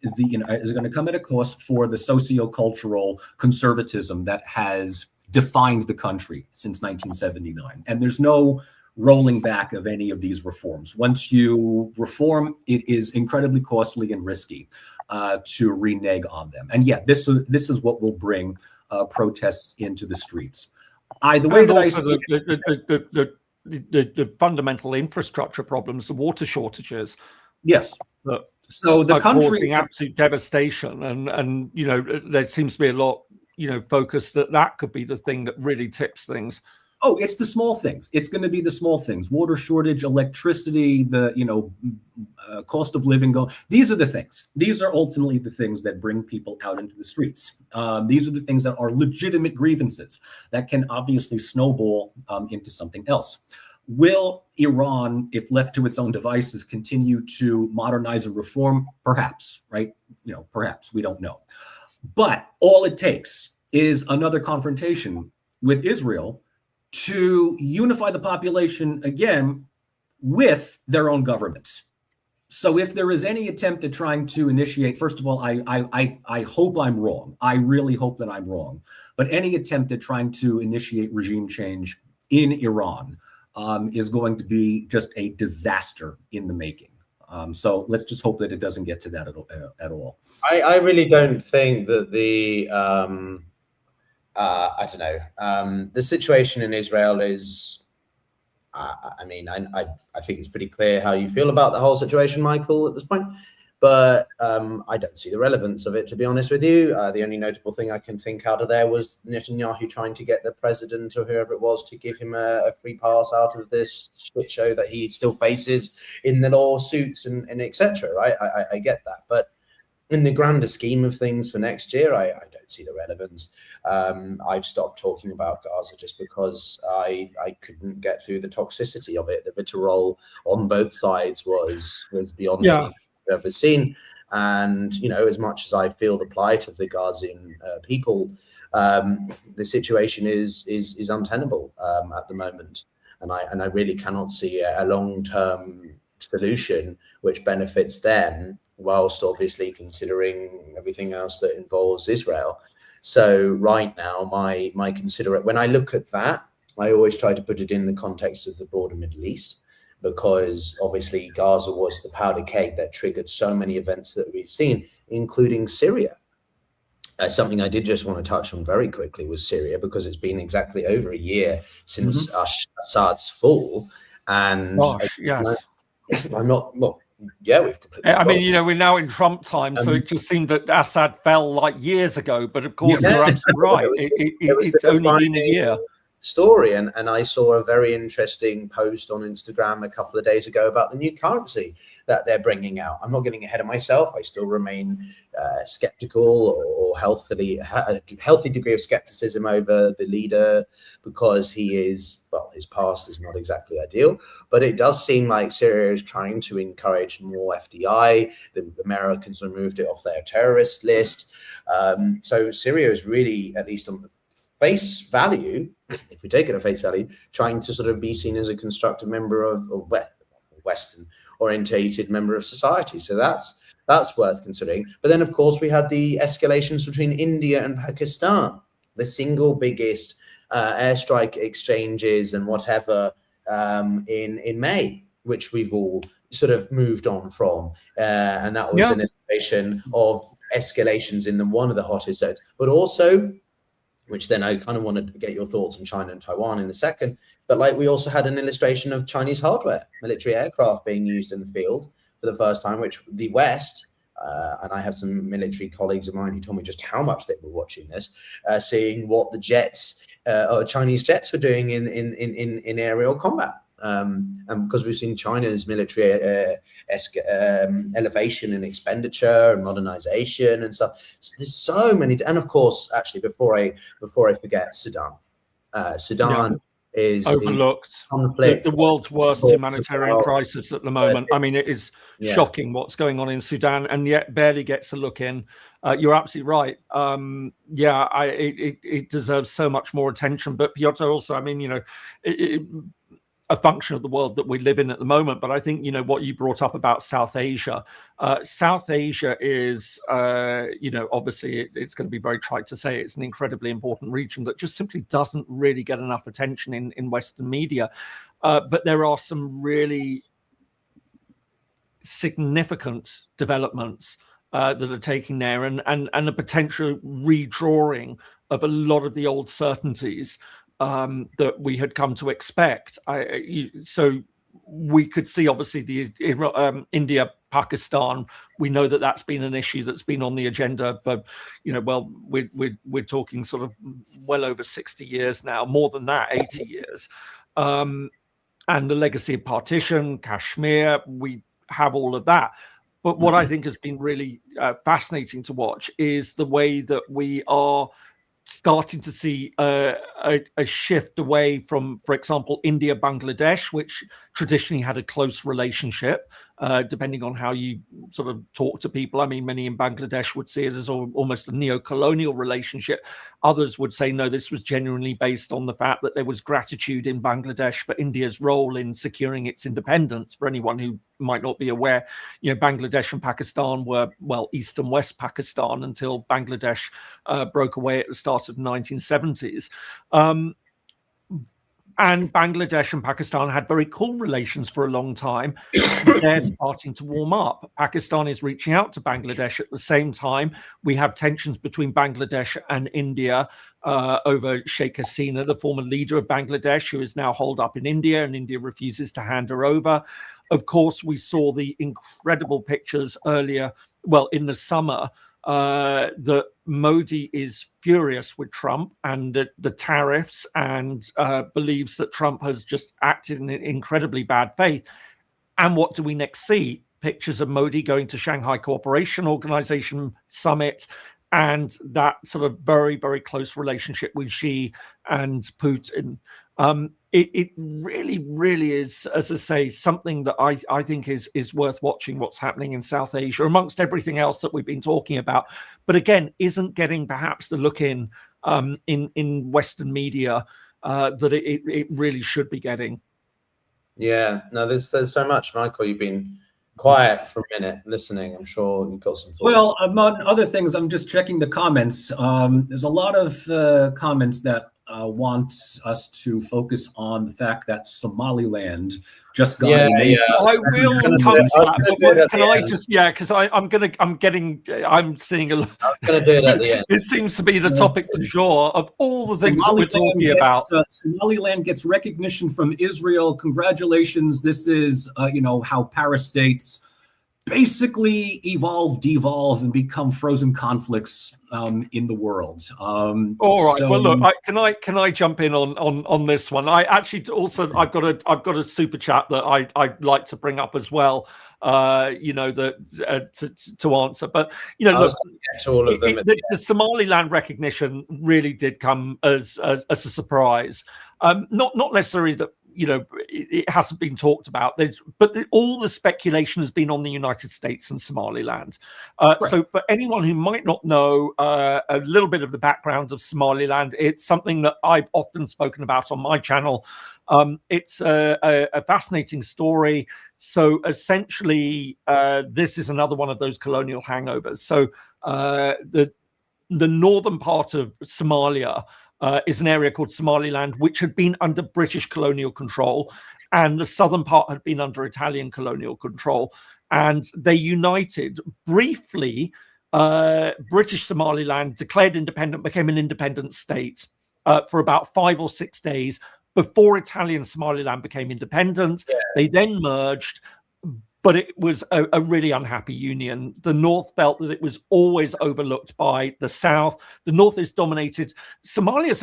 Is going to come at a cost for the socio-cultural conservatism that has defined the country since 1979. And there's no rolling back of any of these reforms. Once you reform, it is incredibly costly and risky to renege on them. And this is what will bring protests into the streets. The fundamental infrastructure problems, the water shortages. Yes. So the country causing absolute devastation, and there seems to be a lot focus that could be the thing that really tips things. Oh, it's the small things. It's going to be the small things: water shortage, electricity, the cost of living. These are the things. These are ultimately the things that bring people out into the streets. These are the things that are legitimate grievances that can obviously snowball into something else. Will Iran, if left to its own devices, continue to modernize and reform? Perhaps, right? Perhaps, we don't know. But all it takes is another confrontation with Israel to unify the population again with their own governments. So if there is any attempt at trying to initiate, first of all, I hope I'm wrong. I really hope that I'm wrong. But any attempt at trying to initiate regime change in Iran is going to be just a disaster in the making. So let's just hope that it doesn't get to that at all. I really don't think that the situation in Israel is. I think it's pretty clear how you feel about the whole situation, Michael, at this point. But I don't see the relevance of it, to be honest with you. The only notable thing I can think out of there was Netanyahu trying to get the president or whoever it was to give him a free pass out of this shit show that he still faces in the lawsuits and etc. Right? I get that, but in the grander scheme of things for next year, I don't see the relevance. I've stopped talking about Gaza just because I couldn't get through the toxicity of it. The vitriol on both sides was beyond anything I've ever seen. And, you know, as much as I feel the plight of the Gazan people, the situation is untenable at the moment. And I really cannot see a long-term solution which benefits them, whilst obviously considering everything else that involves Israel. So right now, when I look at that, I always try to put it in the context of the broader Middle East, because obviously Gaza was the powder keg that triggered so many events that we've seen, including Syria. Something I did just want to touch on very quickly was Syria, because it's been exactly over a year since Assad's fall. And I'm not, well, yeah, we've completely. I mean, you know, we're now in Trump time, so it just seemed that Assad fell like years ago. But of course, you're absolutely right. It's only been a year. Story, and I saw a very interesting post on Instagram a couple of days ago about the new currency that they're bringing out. I'm not getting ahead of myself. I still remain skeptical or a healthy degree of skepticism over the leader, because his past is not exactly ideal. But it does seem like Syria is trying to encourage more FDI. The Americans removed it off their terrorist list. So Syria is really, at least on the face value, if we take it at face value, trying to sort of be seen as a constructive member of Western orientated member of society. So that's worth considering. But then, of course, we had the escalations between India and Pakistan, the single biggest airstrike exchanges and whatever in May, which we've all sort of moved on from. And that was an illustration of escalations in one of the hottest zones, but also, which then I kind of wanted to get your thoughts on China and Taiwan in a second. But like, we also had an illustration of Chinese hardware, military aircraft being used in the field for the first time, which the West, and I have some military colleagues of mine who told me just how much they were watching this, seeing what the jets or Chinese jets were doing in aerial combat. And because we've seen China's military elevation and expenditure and modernization and stuff, so there's so many. And of course, actually, before I forget, Sudan is overlooked. The world's worst humanitarian crisis at the moment. I mean, it is shocking what's going on in Sudan, and yet barely gets a look in. You're absolutely right. It deserves so much more attention. But Pyotr, also, I mean, you know, a function of the world that we live in at the moment. But I think, you know, what you brought up about South Asia. South Asia is, you know, obviously it's going to be very trite to say it's an incredibly important region that just simply doesn't really get enough attention in Western media. But there are some really significant developments that are taking there, and a potential redrawing of a lot of the old certainties that we had come to expect. So we could see, obviously, the India, Pakistan. We know that that's been an issue that's been on the agenda for, you know, well, we're talking sort of well over 60 years now, more than that, 80 years. And the legacy of partition, Kashmir, we have all of that. But what I think has been really fascinating to watch is the way that we are starting to see a shift away from, for example, India, Bangladesh, which traditionally had a close relationship, depending on how you sort of talk to people. I mean, many in Bangladesh would see it as almost a neo-colonial relationship. Others would say, no, this was genuinely based on the fact that there was gratitude in Bangladesh for India's role in securing its independence. For anyone who might not be aware, you know, Bangladesh and Pakistan were, well, East and West Pakistan until Bangladesh broke away at the start of the 1970s. And Bangladesh and Pakistan had very cool relations for a long time. They're starting to warm up. Pakistan is reaching out to Bangladesh at the same time. We have tensions between Bangladesh and India over Sheikh Hasina, the former leader of Bangladesh, who is now holed up in India, and India refuses to hand her over. Of course, we saw the incredible pictures earlier, well, in the summer, that Modi is furious with Trump and the tariffs, and believes that Trump has just acted in incredibly bad faith. And what do we next see? Pictures of Modi going to Shanghai Cooperation Organization summit, and that sort of very, very close relationship with Xi and Putin. It really, really is, as I say, something that I think is worth watching, what's happening in South Asia, amongst everything else that we've been talking about. But again, isn't getting perhaps the look in Western media that it really should be getting. Yeah, no, there's so much. Michael, you've been quiet for a minute listening. I'm sure you've got some thoughts. Well, among other things, I'm just checking the comments. There's a lot of comments that want us to focus on the fact that Somaliland just got a major. I will come to that. Can I just, because I'm seeing a lot. I'm going to do it at the end. It seems to be the topic du jour of all the things that we're talking about. Somaliland gets recognition from Israel. Congratulations. This is, how parastates basically devolve, and become frozen conflicts in the world. All right. Well, look, can I jump in on this one? I actually also I've got a super chat that I'd like to bring up as well. To answer, but look, to all of them. The Somaliland recognition really did come as a surprise. Not necessarily that. It hasn't been talked about. But all the speculation has been on the United States and Somaliland. Right. So for anyone who might not know a little bit of the background of Somaliland, it's something that I've often spoken about on my channel. It's a fascinating story. So essentially, this is another one of those colonial hangovers. So the northern part of Somalia is an area called Somaliland, which had been under British colonial control, and the southern part had been under Italian colonial control. And they united briefly. British Somaliland declared independent, became an independent state for about 5 or 6 days before Italian Somaliland became independent. Yeah. They then merged. But it was a really unhappy union. The North felt that it was always overlooked by the South. The North is dominated. Somalia's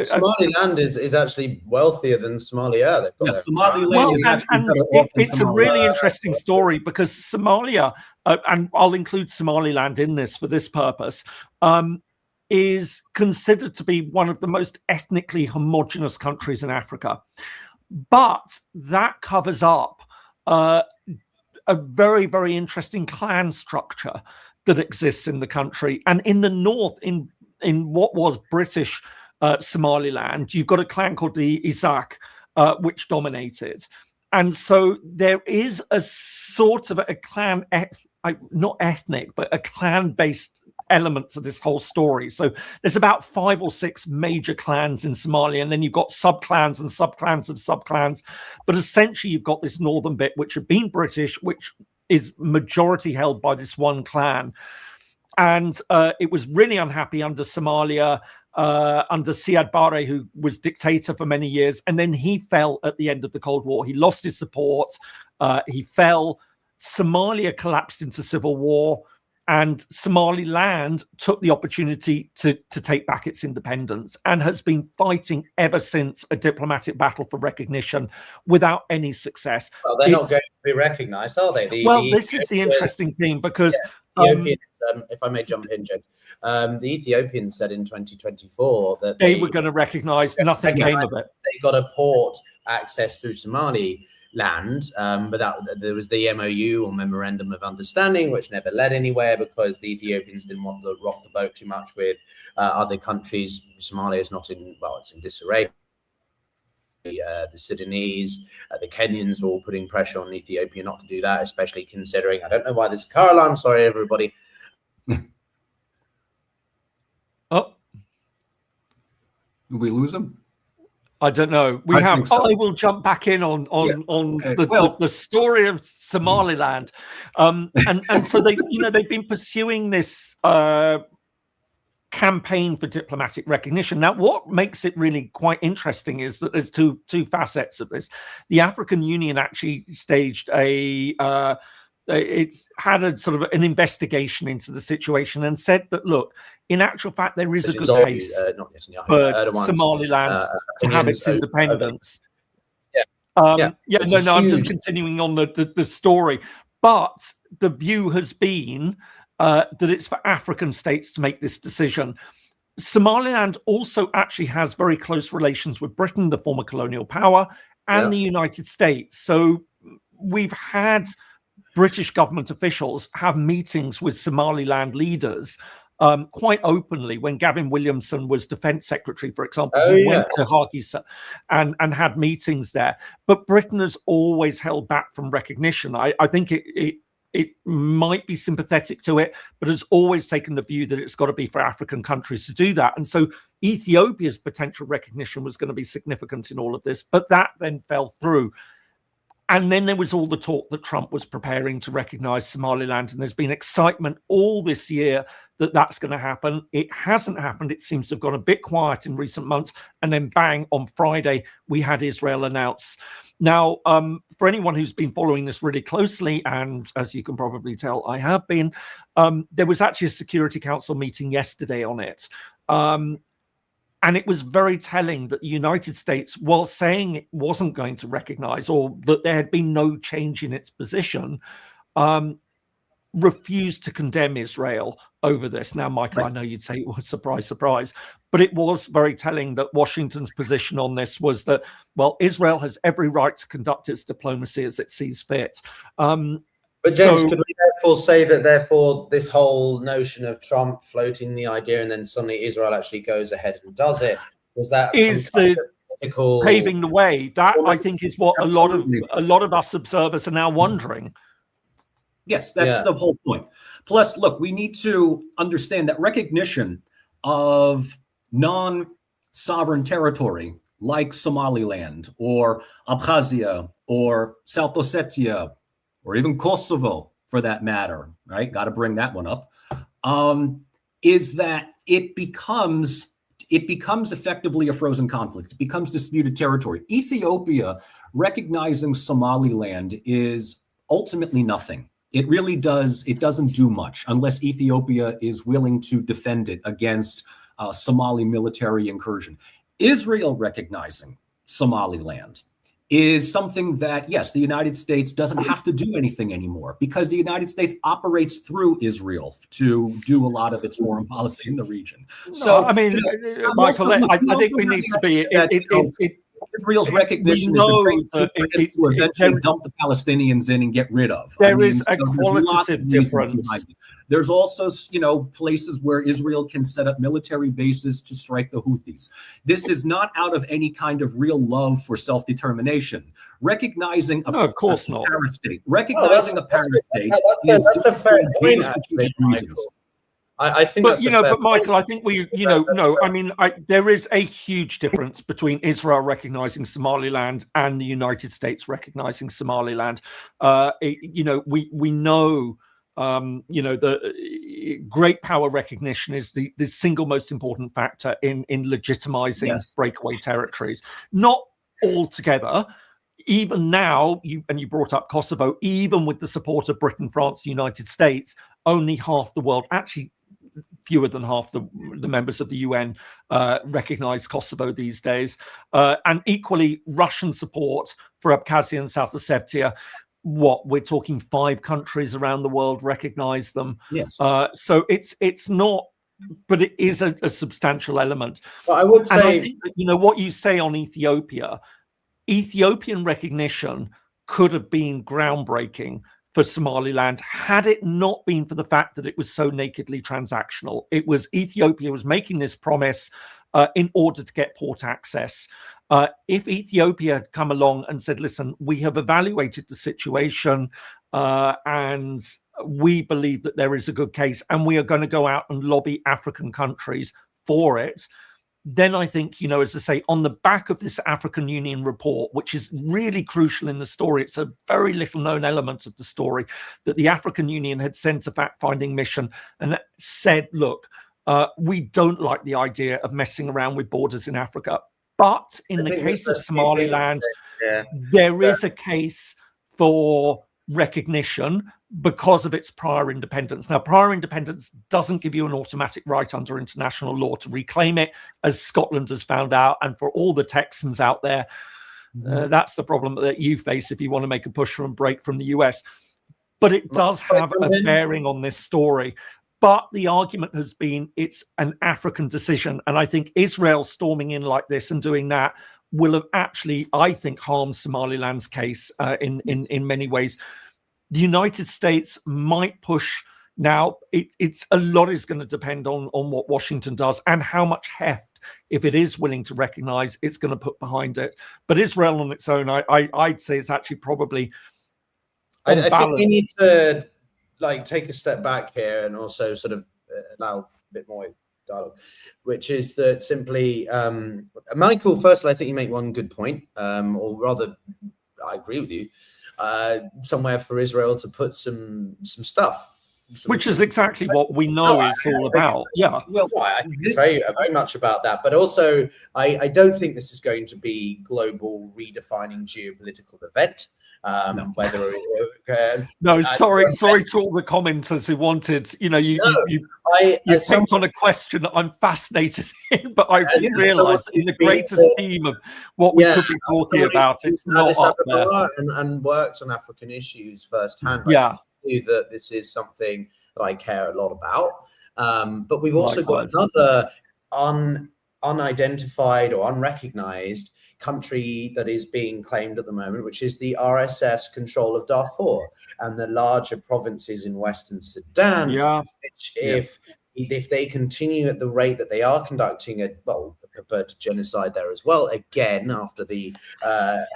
Somaliland is actually wealthier than Somalia. Somaliland is actually it's a really interesting story, because Somalia, and I'll include Somaliland in this for this purpose, is considered to be one of the most ethnically homogenous countries in Africa. But that covers up a very, very interesting clan structure that exists in the country. And in the north, in what was British Somaliland, you've got a clan called the Isaac, which dominated. And so there is a sort of a clan, not ethnic, but a clan-based element to this whole story. So there's about 5 or 6 major clans in Somalia, and then you've got sub-clans and sub-clans of sub-clans. But essentially, you've got this northern bit, which had been British, which is majority held by this one clan. And it was really unhappy under Somalia, under Siad Barre, who was dictator for many years. And then he fell at the end of the Cold War. He lost his support. He fell. Somalia collapsed into civil war. And Somaliland took the opportunity to take back its independence, and has been fighting ever since a diplomatic battle for recognition without any success. Well, they're not going to be recognized, are they? This is the interesting thing, because if I may jump in, Jake, the Ethiopians said in 2024 that they were going to recognize. Nothing came of it. They got a port access through Somaliland, but there was the MOU, or Memorandum of Understanding, which never led anywhere because the Ethiopians didn't want to rock the boat too much with other countries. Somalia is not it's in disarray. The Sudanese, the Kenyans were all putting pressure on Ethiopia not to do that, especially considering, I don't know why there's a car alarm, sorry everybody. Oh, did we lose him? I don't know. I will jump back in on the story of Somaliland, and so they've been pursuing this campaign for diplomatic recognition. Now, what makes it really quite interesting is that there's two facets of this. The African Union actually staged it's had a sort of an investigation into the situation and said that, look, in actual fact, there is a good case for Somaliland to have its independence. I'm just continuing on the story. But the view has been that it's for African states to make this decision. Somaliland also actually has very close relations with Britain, the former colonial power, and the United States. So we've had British government officials have meetings with Somaliland leaders quite openly. When Gavin Williamson was Defence Secretary, for example, he went to Hargeisa and had meetings there. But Britain has always held back from recognition. I think it might be sympathetic to it, but has always taken the view that it's got to be for African countries to do that. And so Ethiopia's potential recognition was going to be significant in all of this, but that then fell through. And then there was all the talk that Trump was preparing to recognize Somaliland. And there's been excitement all this year that that's going to happen. It hasn't happened. It seems to have gone a bit quiet in recent months. And then bang, on Friday, we had Israel announce. Now, for anyone who's been following this really closely, and as you can probably tell, I have been, there was actually a Security Council meeting yesterday on it. And it was very telling that the United States, while saying it wasn't going to recognize or that there had been no change in its position, refused to condemn Israel over this. Now, Michael, I know you'd say it was surprise, surprise, but it was very telling that Washington's position on this was that, well, Israel has every right to conduct its diplomacy as it sees fit. But James, could we therefore say that this whole notion of Trump floating the idea and then suddenly Israel actually goes ahead and does it, was that is the paving the way? That I think is what a lot of us observers are now wondering. Yes, that's the whole point. Plus, look, we need to understand that recognition of non-sovereign territory like Somaliland or Abkhazia or South Ossetia or even Kosovo, for that matter, right? Got to bring that one up. Is that it becomes effectively a frozen conflict. It becomes disputed territory. Ethiopia recognizing Somaliland is ultimately nothing. It really does. It doesn't do much unless Ethiopia is willing to defend it against Somali military incursion. Israel recognizing Somaliland is something that, yes, the United States doesn't have to do anything anymore because the United States operates through Israel to do a lot of its foreign policy in the region. So, I mean, Michael, I think we need to be... Israel's recognition is a great to eventually dump the Palestinians in and get rid of. There is a qualitative difference. There's also, places where Israel can set up military bases to strike the Houthis. This is not out of any kind of real love for self-determination. Recognizing a parastate. Recognizing a parastate is a fair point, actually, reasons. I think, but Michael, I think there is a huge difference between Israel recognizing Somaliland and the United States recognizing Somaliland. We know, the great power recognition is the single most important factor in legitimizing breakaway territories. Not altogether. Even now, you brought up Kosovo, even with the support of Britain, France, the United States, only half the world, actually fewer than half the members of the UN recognize Kosovo these days. And equally, Russian support for Abkhazia and South Ossetia. We're talking 5 countries around the world recognize them. Yes. So it's not, but it is a substantial element. Well, I would say, and I think that, what you say on Ethiopian recognition could have been groundbreaking for Somaliland had it not been for the fact that it was so nakedly transactional. It was Ethiopia was making this promise in order to get port access. If Ethiopia had come along and said, listen, we have evaluated the situation and we believe that there is a good case and we are going to go out and lobby African countries for it, then I think, as I say, on the back of this African Union report, which is really crucial in the story, it's a very little known element of the story, that the African Union had sent a fact-finding mission and said, look, we don't like the idea of messing around with borders in Africa. But in the case of Somaliland, there is a case for recognition because of its prior independence. Now, prior independence doesn't give you an automatic right under international law to reclaim it, as Scotland has found out. And for all the Texans out there, that's the problem that you face if you want to make a push for a break from the US. But it does have a bearing on this story. But the argument has been it's an African decision. And I think Israel storming in like this and doing that will have actually, I think, harmed Somaliland's case in many ways. The United States might push now. It's a lot is going to depend on what Washington does and how much heft, if it is willing to recognize, it's going to put behind it. But Israel on its own, I'd say it's actually probably. I think we need to take a step back here and also sort of allow a bit more dialogue, which is that simply, Michael, firstly, I think you make one good point, or rather, I agree with you. Somewhere for Israel to put some stuff, which is exactly what we know it's all about. Yeah, well, I think it's very much about that, but also I don't think this is going to be global redefining geopolitical event. No, sorry to all the commenters who wanted, you sent on a question that I'm fascinated in, but I didn't realise in the greater scheme of what we could be talking about, it's not up there. And worked on African issues firsthand. Yeah, I knew that this is something that I care a lot about. But we've also got another unidentified or unrecognised country that is being claimed at the moment, which is the RSF's control of Darfur and the larger provinces in Western Sudan. Yeah. Which if they continue at the rate that they are conducting prepared to genocide there as well, again, after the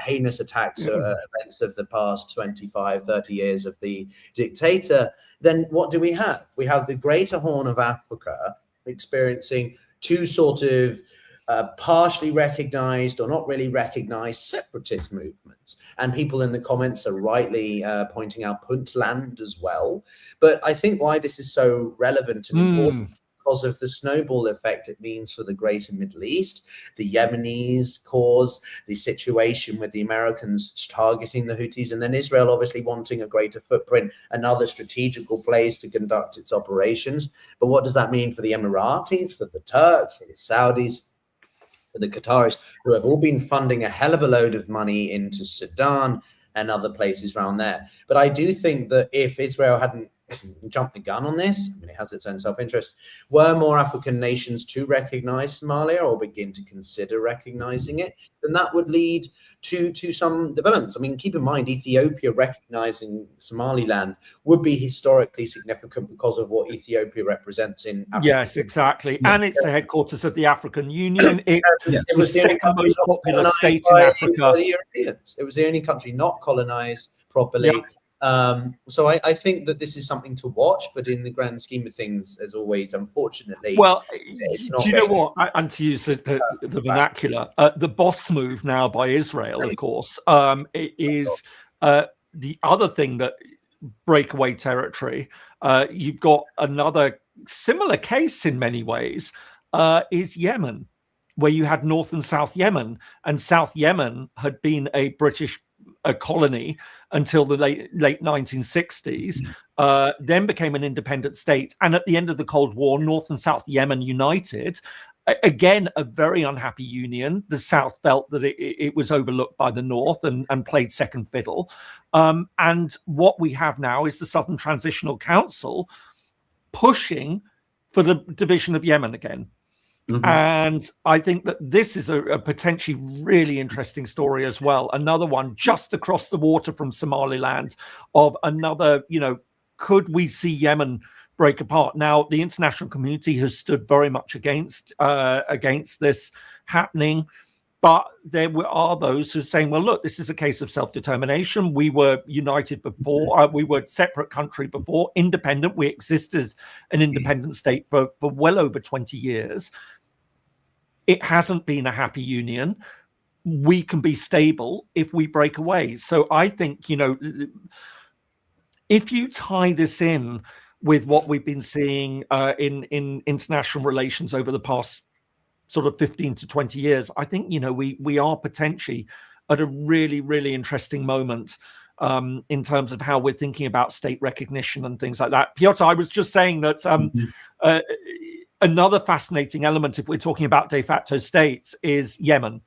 heinous attacks events of the past 25, 30 years of the dictator, then what do we have? We have the Greater Horn of Africa experiencing two sort of partially recognized or not really recognized separatist movements. And people in the comments are rightly pointing out Puntland as well. But I think why this is so relevant and important because of the snowball effect it means for the greater Middle East, the Yemenis cause, the situation with the Americans targeting the Houthis, and then Israel obviously wanting a greater footprint and other strategical place to conduct its operations. But what does that mean for the Emiratis, for the Turks, for the Saudis, for the Qataris, who have all been funding a hell of a load of money into Sudan and other places around there? But I do think that if Israel hadn't jumped the gun on this, it has its own self-interest, were more African nations to recognize Somalia or begin to consider recognizing it, then that would lead to some developments. I mean, keep in mind, Ethiopia recognizing Somaliland would be historically significant because of what Ethiopia represents in Africa. Yes, exactly. And it's the headquarters of the African Union. It was the second most popular state in Africa. The Europeans. It was the only country not colonized properly. Yeah. So I think that this is something to watch, but in the grand scheme of things, as always, unfortunately, it's not. Do you know what? And to use the vernacular, the boss move now by Israel, of course, is the other thing that breakaway territory. You've got another similar case in many ways, is Yemen, where you had North and South Yemen, and South Yemen had been a British colony until the late 1960s, then became an independent state. And at the end of the Cold War, North and South Yemen united. Again, a very unhappy union. The South felt that it was overlooked by the North and played second fiddle. And what we have now is the Southern Transitional Council pushing for the division of Yemen again. Mm-hmm. And I think that this is a potentially really interesting story as well. Another one just across the water from Somaliland of another, could we see Yemen break apart? Now, the international community has stood very much against this happening. But there are those who are saying, well, look, this is a case of self-determination. We were united before. We were a separate country before, independent. We existed as an independent state for well over 20 years. it hasn't been a happy union. We can be stable if we break away. So I think, if you tie this in with what we've been seeing in international relations over the past sort of 15 to 20 years, I think, we are potentially at a really, really interesting moment in terms of how we're thinking about state recognition and things like that. Pyotr, I was just saying that another fascinating element, if we're talking about de facto states, is Yemen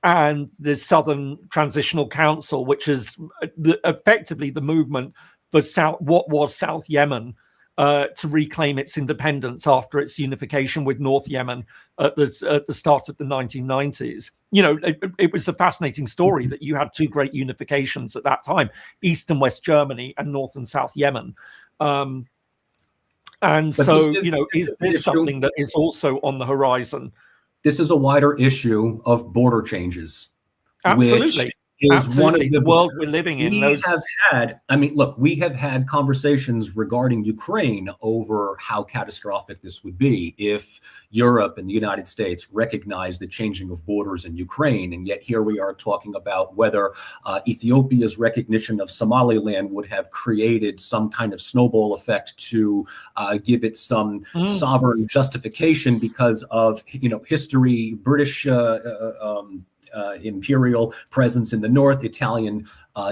and the Southern Transitional Council, which is effectively the movement for what was South Yemen to reclaim its independence after its unification with North Yemen at the start of the 1990s. It was a fascinating story that you had two great unifications at that time, East and West Germany and North and South Yemen. Is this something that is also on the horizon? This is a wider issue of border changes. Absolutely. Is one of the world we're living in. We have had conversations regarding Ukraine over how catastrophic this would be if Europe and the United States recognized the changing of borders in Ukraine. And yet here we are talking about whether Ethiopia's recognition of Somaliland would have created some kind of snowball effect to give it some sovereign justification because of, history, British imperial presence in the north, Italian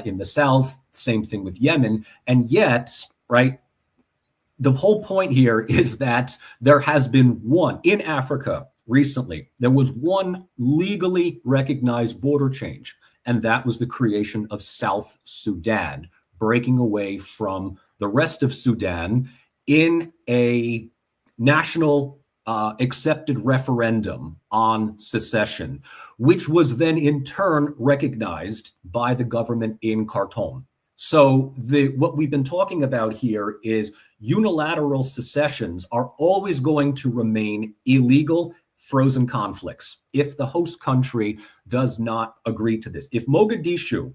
in the south, same thing with Yemen. And yet, right, the whole point here is that there has been one in Africa recently. There was one legally recognized border change, and that was the creation of South Sudan, breaking away from the rest of Sudan in a national accepted referendum on secession, which was then in turn recognized by the government in Khartoum. So what we've been talking about here is unilateral secessions are always going to remain illegal frozen conflicts if the host country does not agree to this. If Mogadishu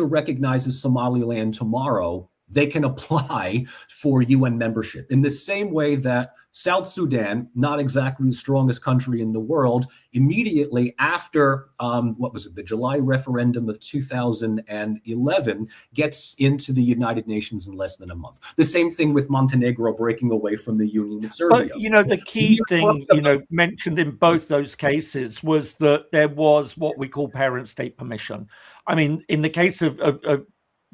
recognizes Somaliland tomorrow, they can apply for UN membership in the same way that South Sudan, not exactly the strongest country in the world, immediately after the July referendum of 2011, gets into the United Nations in less than a month. The same thing with Montenegro breaking away from the union with Serbia. But, the key thing, mentioned in both those cases was that there was what we call parent state permission. I mean, in the case of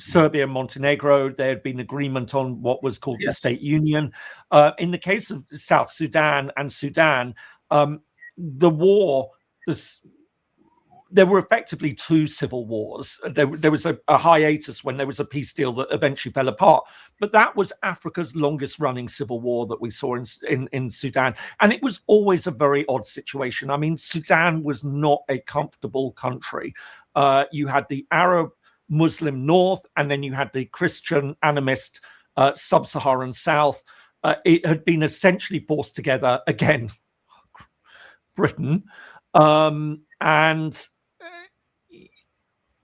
Serbia and Montenegro, there had been agreement on what was called the state union. In the case of South Sudan and Sudan, the war, there were effectively two civil wars. There was a hiatus when there was a peace deal that eventually fell apart. But that was Africa's longest running civil war that we saw in Sudan. And it was always a very odd situation. I mean, Sudan was not a comfortable country. You had the Arab Muslim North, and then you had the Christian animist sub-Saharan South. It had been essentially forced together again, Britain. And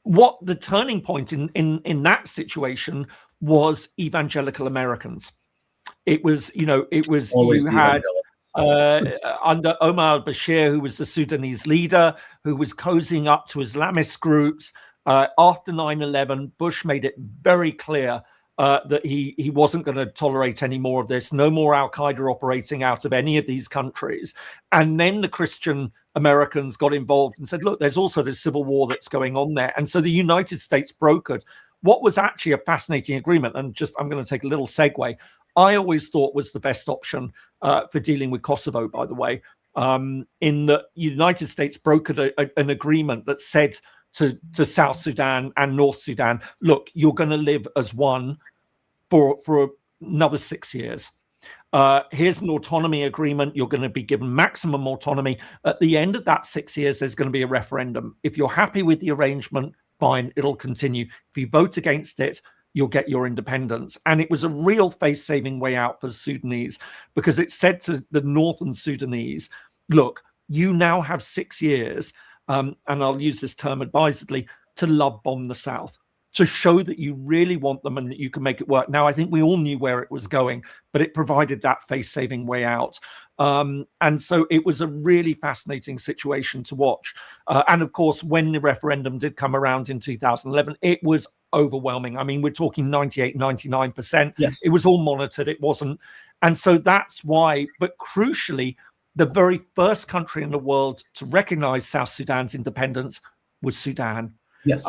what the turning point in that situation was evangelical Americans. It was, you had under Omar al-Bashir, who was the Sudanese leader, who was cozying up to Islamist groups. After 9/11, Bush made it very clear that he wasn't going to tolerate any more of this, no more Al-Qaeda operating out of any of these countries. And then the Christian Americans got involved and said, look, there's also this civil war that's going on there. And so the United States brokered what was actually a fascinating agreement. And I'm going to take a little segue. I always thought was the best option for dealing with Kosovo, by the way, in the United States brokered an agreement that said to South Sudan and North Sudan, look, you're going to live as one for another 6 years. Here's an autonomy agreement. You're going to be given maximum autonomy. At the end of that 6 years, there's going to be a referendum. If you're happy with the arrangement, fine, it'll continue. If you vote against it, you'll get your independence. And it was a real face-saving way out for the Sudanese, because it said to the Northern Sudanese, look, you now have 6 years, and I'll use this term advisedly, to love bomb the South. to show that you really want them and that you can make it work. Now, I think we all knew where it was going, but it provided that face-saving way out. And so it was a really fascinating situation to watch. And of course, when the referendum did come around in 2011, it was overwhelming. I mean, we're talking 98, 99%. Yes. It was all monitored. It wasn't. And so that's why, but crucially, the very first country in the world to recognize South Sudan's independence was Sudan. Yes.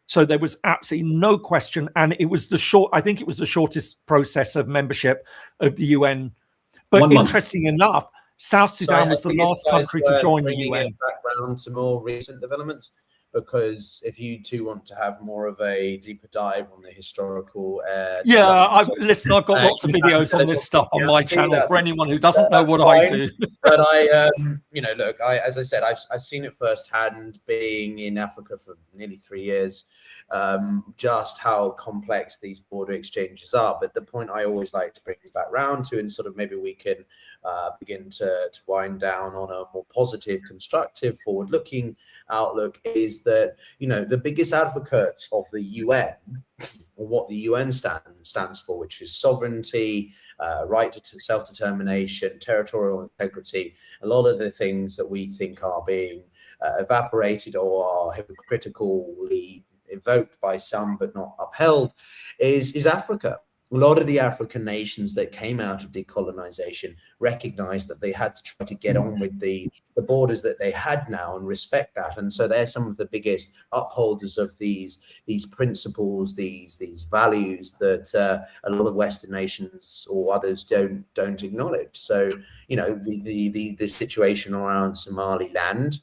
So there was absolutely no question. And it was I think it was the shortest process of membership of the UN. But interesting enough, South Sudan was the last country to join the UN. Background to more recent developments, because if you two want to have more of a deeper dive on the historical, listen, I've got lots of videos on this stuff on my channel for anyone who doesn't know what I do. But look, as I said, I've seen it firsthand, being in Africa for nearly 3 years. Just how complex these border exchanges are. But the point I always like to bring back round to, and sort of maybe we can begin to wind down on a more positive, constructive, forward-looking outlook, is that, the biggest advocates of the UN, or what the UN stands for, which is sovereignty, right to self-determination, territorial integrity, a lot of the things that we think are being evaporated or are hypocritically evoked by some but not upheld, is Africa. A lot of the African nations that came out of decolonization recognized that they had to try to get on with the borders that they had now and respect that. And so they're some of the biggest upholders of these principles, these values that a lot of Western nations or others don't acknowledge. So, the situation around Somaliland,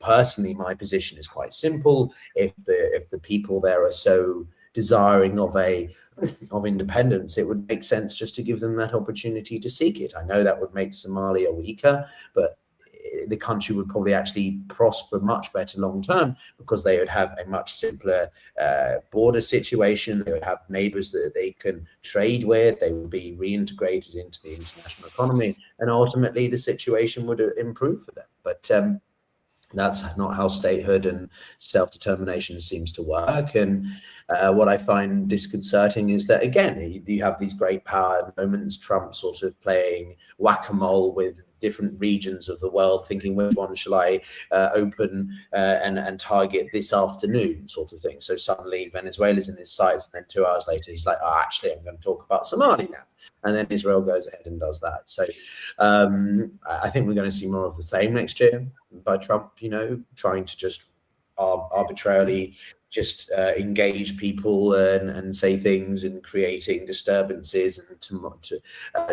personally, my position is quite simple. If the people there are so desiring of independence, it would make sense just to give them that opportunity to seek it. I know that would make Somalia weaker, but the country would probably actually prosper much better long term, because they would have a much simpler border situation. They would have neighbors that they can trade with. They would be reintegrated into the international economy, and ultimately the situation would improve for them. But that's not how statehood and self-determination seems to work. And what I find disconcerting is that, again, you have these great power moments, Trump sort of playing whack-a-mole with different regions of the world, thinking, which one shall I open and target this afternoon, sort of thing. So suddenly Venezuela's in his sights, and then 2 hours later he's like, actually, I'm going to talk about Somalia now. And then Israel goes ahead and does that. So I think we're going to see more of the same next year by Trump, trying to just arbitrarily just engage people and say things, and creating disturbances and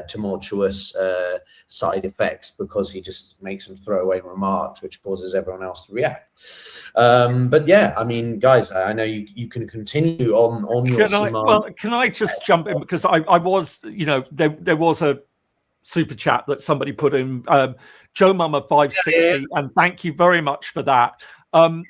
tumultuous side effects, because he just makes some throwaway remarks which causes everyone else to react. But yeah, I mean, guys, I know you can continue on your can I just jump in, because I was, there was a super chat that somebody put in, Joe Mama 560, and thank you very much for that. And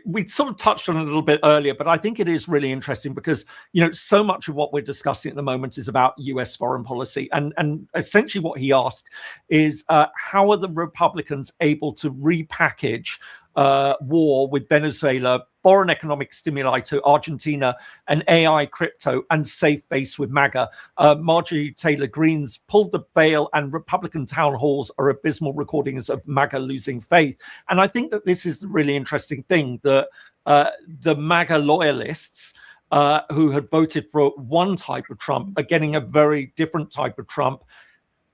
we sort of touched on it a little bit earlier, but I think it is really interesting because, so much of what we're discussing at the moment is about US foreign policy. And essentially what he asked is, how are the Republicans able to repackage war with Venezuela, foreign economic stimuli to Argentina, and AI, crypto, and safe base with MAGA? Marjorie Taylor Greene's Pulled the Veil and Republican town halls are abysmal recordings of MAGA losing faith. And I think that this is the really interesting thing, that the MAGA loyalists who had voted for one type of Trump are getting a very different type of Trump.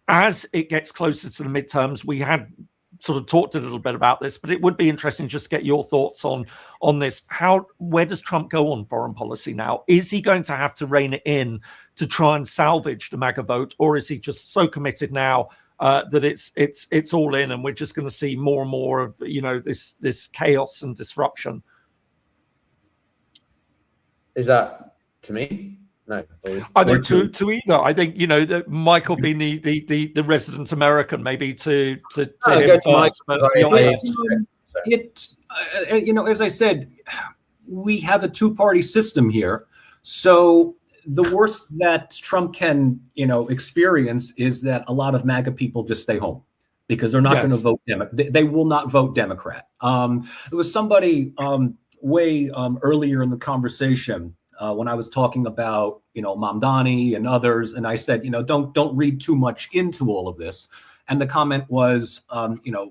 As it gets closer to the midterms, we had sort of talked a little bit about this, but it would be interesting just to get your thoughts on this. Where does Trump go on foreign policy now? Is he going to have to rein it in to try and salvage the MAGA vote, or is he just so committed now that it's all in, and we're just going to see more and more of this chaos and disruption? Is that to me? No, I think to either. I think that Michael being the resident American, maybe to him first, but as I said, we have a two-party system here. So the worst that Trump can experience is that a lot of MAGA people just stay home, because they're not going to vote Democrat. They will not vote Democrat. There was somebody way earlier in the conversation when I was talking about, Mamdani and others, and I said, don't read too much into all of this. And the comment was,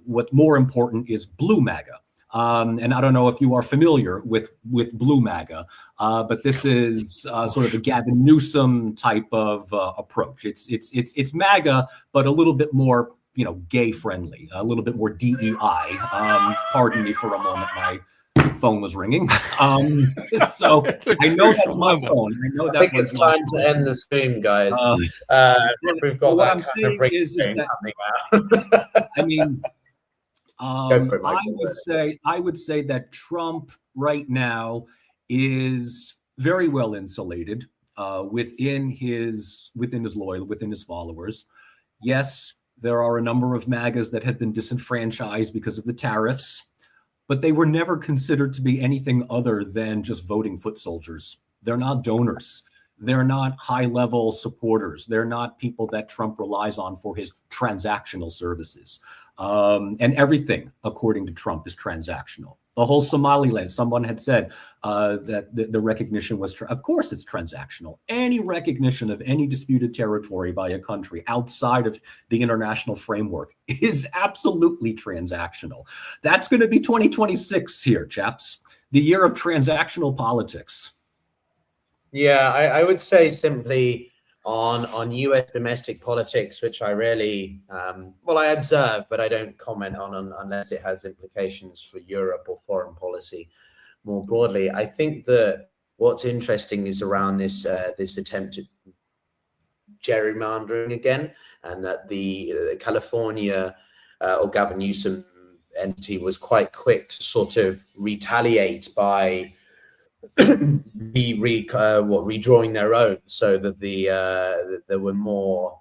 what's more important is blue MAGA. And I don't know if you are familiar with blue MAGA, but this is sort of the Gavin Newsom type of approach. It's MAGA, but a little bit more, gay friendly, a little bit more DEI. Pardon me for a moment, my phone was ringing. So I know that's my phone. I think it's time to end the stream, guys. We've got what I'm saying is that I mean. I would say that Trump right now is very well insulated within his followers. Yes, there are a number of MAGAs that have been disenfranchised because of the tariffs, but they were never considered to be anything other than just voting foot soldiers. They're not donors. They're not high-level supporters. They're not people that Trump relies on for his transactional services. And everything, according to Trump, is transactional. The whole Somaliland, someone had said that the recognition was, of course it's transactional. Any recognition of any disputed territory by a country outside of the international framework is absolutely transactional. That's going to be 2026 here, chaps. The year of transactional politics. Yeah, I would say simply on US domestic politics, which I really, I observe, but I don't comment on unless it has implications for Europe or foreign policy more broadly. I think that what's interesting is around this attempt at gerrymandering again, and that the California or Gavin Newsom entity was quite quick to sort of retaliate by redrawing their own, so that there were more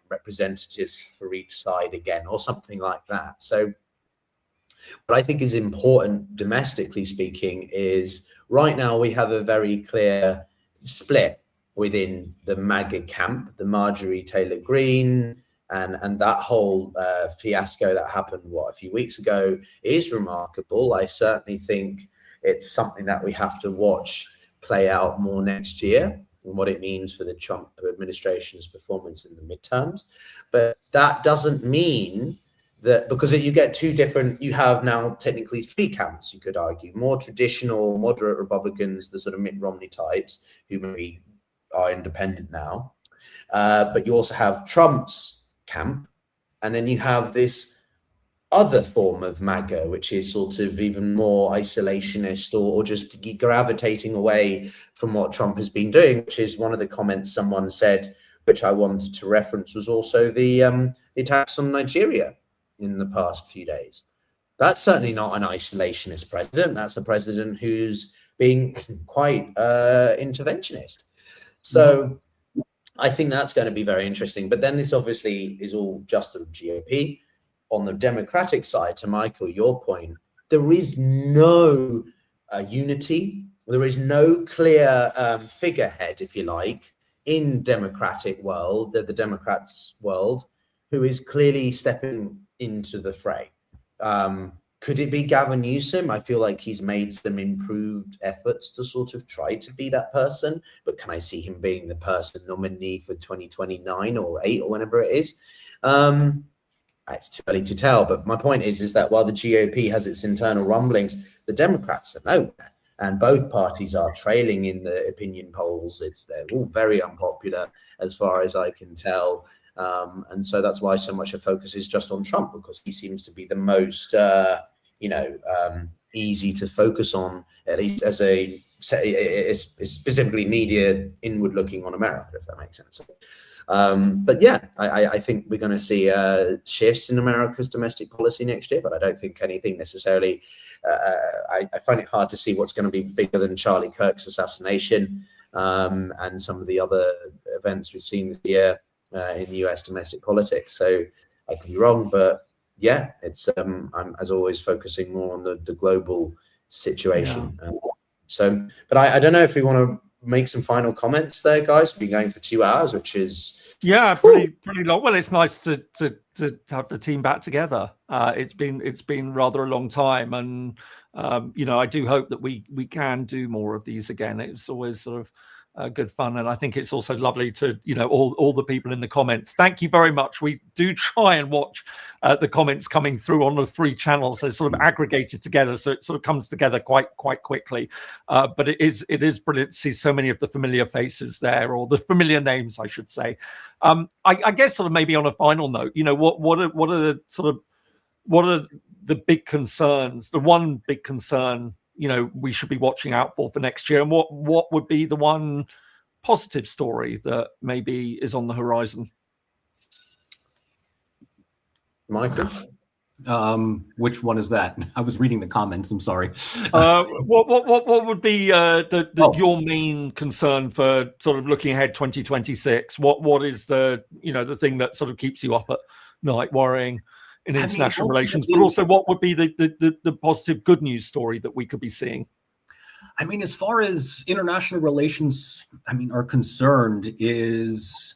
representatives for each side again, or something like that. So what I think is important domestically speaking is right now we have a very clear split within the MAGA camp, the Marjorie Taylor Greene and that whole fiasco that happened a few weeks ago is remarkable. I certainly think it's something that we have to watch play out more next year and what it means for the Trump administration's performance in the midterms. But that doesn't mean that, because you have now technically three camps, you could argue: more traditional, moderate Republicans, the sort of Mitt Romney types who maybe are independent now. But you also have Trump's camp, and then you have this other form of MAGA, which is sort of even more isolationist or just gravitating away from what Trump has been doing, which is one of the comments someone said, which I wanted to reference, was also the attacks on Nigeria in the past few days. That's certainly not an isolationist president. That's a president who's being quite interventionist. So I think that's going to be very interesting. But then this obviously is all just the GOP. On the Democratic side, to Michael, your point, there is no unity. There is no clear figurehead, if you like, in Democratic world, the Democrats' world, who is clearly stepping into the fray. Could it be Gavin Newsom? I feel like he's made some improved efforts to sort of try to be that person, but can I see him being the person nominee for 2029 or 8 or whenever it is? It's too early to tell, but my point is that while the GOP has its internal rumblings, the Democrats are nowhere, and both parties are trailing in the opinion polls. They're all very unpopular as far as I can tell, and so that's why so much of focus is just on Trump, because he seems to be the most easy to focus on, at least as a specifically media inward looking on America, if that makes sense. But yeah, I think we're going to see shifts in America's domestic policy next year, but I don't think anything necessarily. I find it hard to see what's going to be bigger than Charlie Kirk's assassination and some of the other events we've seen this year in the US domestic politics. So I could be wrong, but yeah, it's I'm as always focusing more on the global situation. But I don't know if we want to make some final comments there, guys. We've been going for 2 hours, which is Yeah, pretty long. Well, it's nice to have the team back together. It's been rather a long time, and I do hope that we can do more of these again. It's always sort of good fun, and I think it's also lovely to all the people in the comments. Thank you very much. We do try and watch the comments coming through on the 3 channels. They're sort of aggregated together, so it sort of comes together quite quickly. But it is brilliant to see so many of the familiar faces there, or the familiar names, I should say. I guess sort of maybe on a final note, what are the big concerns? The one big concern we should be watching out for next year, and what would be the one positive story that maybe is on the horizon? Michael? Which one is that? I was reading the comments. I'm sorry. What would be your main concern for sort of looking ahead 2026? What is the thing that sort of keeps you up at night worrying in international relations, but also what would be the positive good news story that we could be seeing? I mean, as far as international relations, are concerned, is,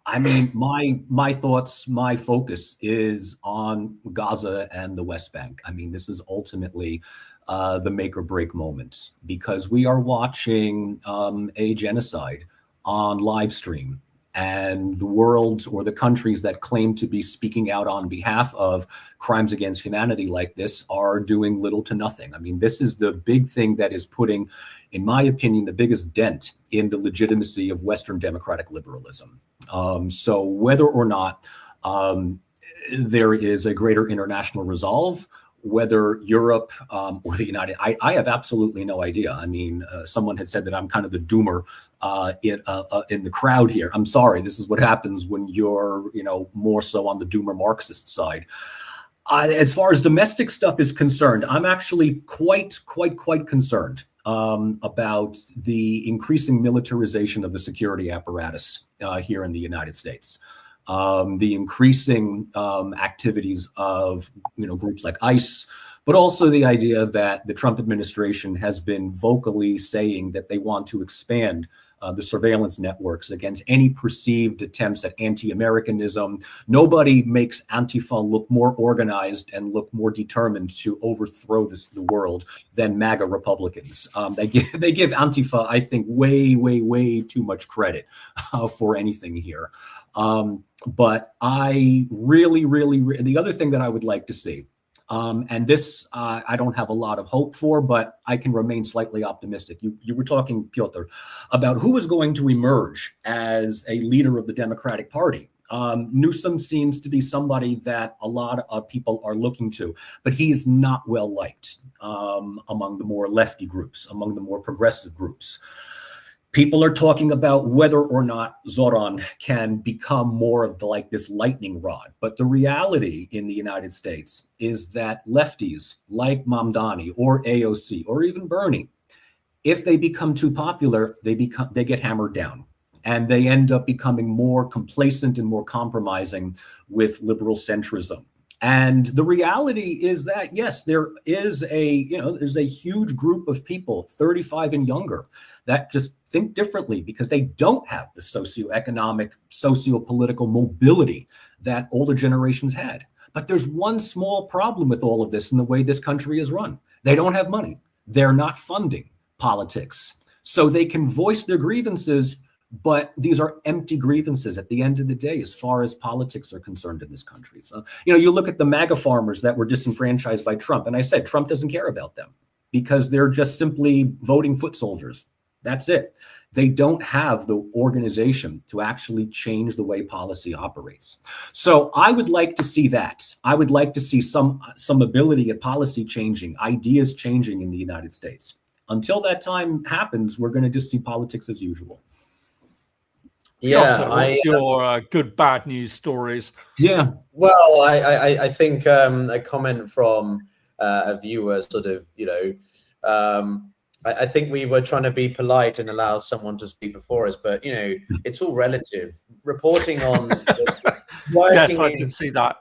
my thoughts, my focus is on Gaza and the West Bank. This is ultimately the make or break moment, because we are watching a genocide on live stream. And the world, or the countries that claim to be speaking out on behalf of crimes against humanity like this, are doing little to nothing. This is the big thing that is putting, in my opinion, the biggest dent in the legitimacy of Western democratic liberalism. So whether or not there is a greater international resolve, whether Europe or the United, I have absolutely no idea. Someone had said that I'm kind of the doomer in the crowd here. I'm sorry. This is what happens when you're, more so on the doomer Marxist side. As far as domestic stuff is concerned, I'm actually quite concerned about the increasing militarization of the security apparatus here in the United States. The increasing activities of groups like ICE, but also the idea that the Trump administration has been vocally saying that they want to expand the surveillance networks against any perceived attempts at anti-Americanism. Nobody makes Antifa look more organized and look more determined to overthrow the world than MAGA Republicans. They give Antifa, I think, way too much credit for anything here. But I really, the other thing that I would like to see, and this I don't have a lot of hope for, but I can remain slightly optimistic. You were talking, Pyotr, about who is going to emerge as a leader of the Democratic Party. Newsom seems to be somebody that a lot of people are looking to, but he is not well liked among the more lefty groups, among the more progressive groups. People are talking about whether or not Zoran can become more of this lightning rod. But the reality in the United States is that lefties like Mamdani or AOC or even Bernie, if they become too popular, they get hammered down. And they end up becoming more complacent and more compromising with liberal centrism. And the reality is that, yes, there is there's a huge group of people, 35 and younger, that just think differently because they don't have the socioeconomic, socio-political mobility that older generations had. But there's one small problem with all of this and the way this country is run. They don't have money. They're not funding politics. So they can voice their grievances, but these are empty grievances at the end of the day, as far as politics are concerned in this country. So, you look at the MAGA farmers that were disenfranchised by Trump. And I said, Trump doesn't care about them because they're just simply voting foot soldiers. That's it. They don't have the organization to actually change the way policy operates. So I would like to see that. I would like to see some ability at policy changing, ideas changing in the United States. Until that time happens, we're going to just see politics as usual. Yeah, what's your good, bad news stories? Yeah. Well, I think a comment from a viewer sort of, I think we were trying to be polite and allow someone to speak before us, but, it's all relative. Reporting on... Yes, I can see that.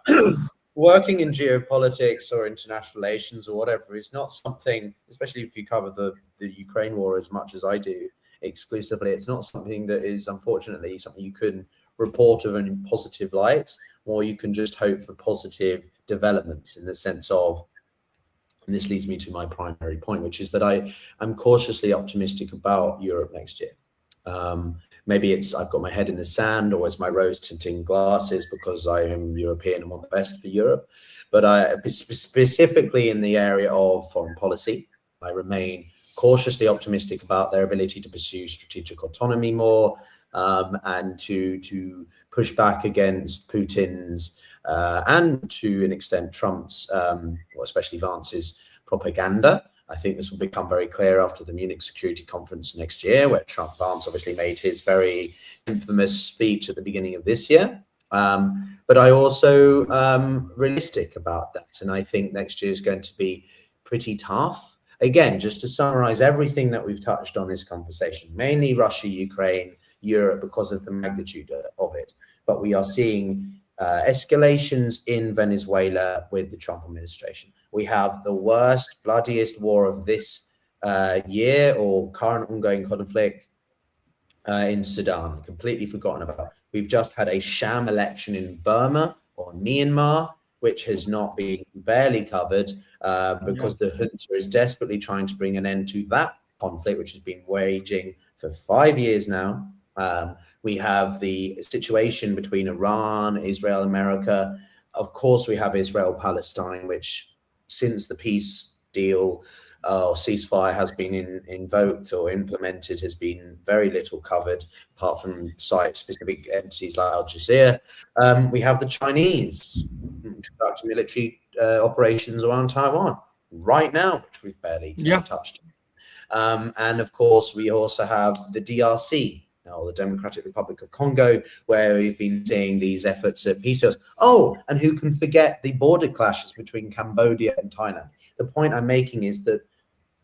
Working in geopolitics or international relations or whatever is not something, especially if you cover the Ukraine war as much as I do, exclusively, it's not something that is unfortunately something you can report of any positive light, or you can just hope for positive developments in the sense of, and this leads me to my primary point, which is that I'm cautiously optimistic about Europe next year. Maybe it's I've got my head in the sand, or it's my rose tinting glasses because I am European and want the best for Europe. But specifically in the area of foreign policy, I remain cautiously optimistic about their ability to pursue strategic autonomy more, and to push back against Putin's and to an extent Trump's, or especially Vance's propaganda. I think this will become very clear after the Munich Security Conference next year, where Vance obviously made his very infamous speech at the beginning of this year. But I also realistic about that, and I think next year is going to be pretty tough. Again, just to summarize everything that we've touched on this conversation, mainly Russia, Ukraine, Europe, because of the magnitude of it. But we are seeing escalations in Venezuela with the Trump administration. We have the worst, bloodiest war of this year or current ongoing conflict in Sudan, completely forgotten about. We've just had a sham election in Burma or Myanmar, which has not been barely covered because the junta is desperately trying to bring an end to that conflict, which has been waging for 5 years now. We have the situation between Iran, Israel, America. Of course, we have Israel-Palestine, which since the peace deal or ceasefire has been invoked or implemented has been very little covered, apart from site-specific entities like Al Jazeera. We have the Chinese conducting military operations around Taiwan right now, which we've barely touched. And of course, we also have the DRC, or the Democratic Republic of Congo, where we've been seeing these efforts at peace deals. Oh, and who can forget the border clashes between Cambodia and Thailand? The point I'm making is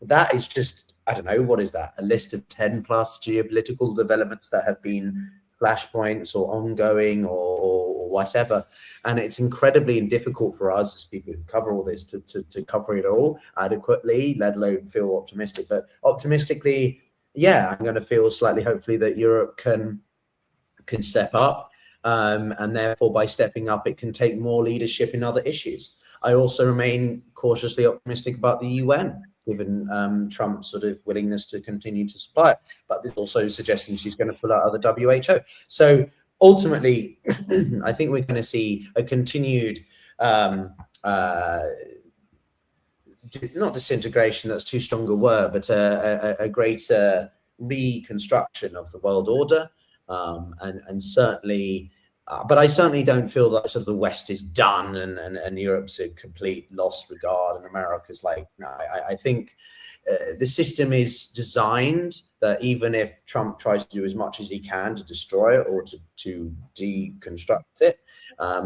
that is just, I don't know, what is that? A list of 10 plus geopolitical developments that have been flashpoints or ongoing or whatever. And it's incredibly difficult for us as people who cover all this to cover it all adequately, let alone feel optimistic. But optimistically, yeah, I'm going to feel slightly hopefully that Europe can step up, and therefore by stepping up, it can take more leadership in other issues. I also remain cautiously optimistic about the UN, given Trump's sort of willingness to continue to supply it, but there's also suggesting she's going to pull out of the WHO. So ultimately, I think we're going to see a continued not disintegration, that's too strong a word, but a greater reconstruction of the world order, and certainly, but I certainly don't feel that sort of the West is done and Europe's a complete lost regard and America's like, no, I think the system is designed that even if Trump tries to do as much as he can to destroy it or to deconstruct it,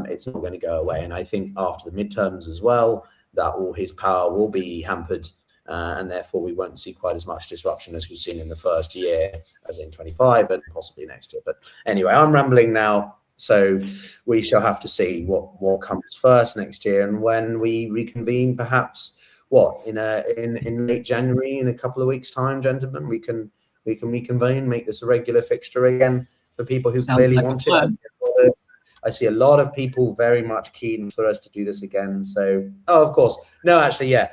it's not going to go away. And I think after the midterms as well, that all his power will be hampered, and therefore we won't see quite as much disruption as we've seen in the first year, as in 25 and possibly next year. But anyway, I'm rambling now, so we shall have to see what comes first next year, and when we reconvene, perhaps in late January, in a couple of weeks' time, gentlemen, we can reconvene, make this a regular fixture again for people who clearly want it. I see a lot of people very much keen for us to do this again. So, of course. No, actually, yeah.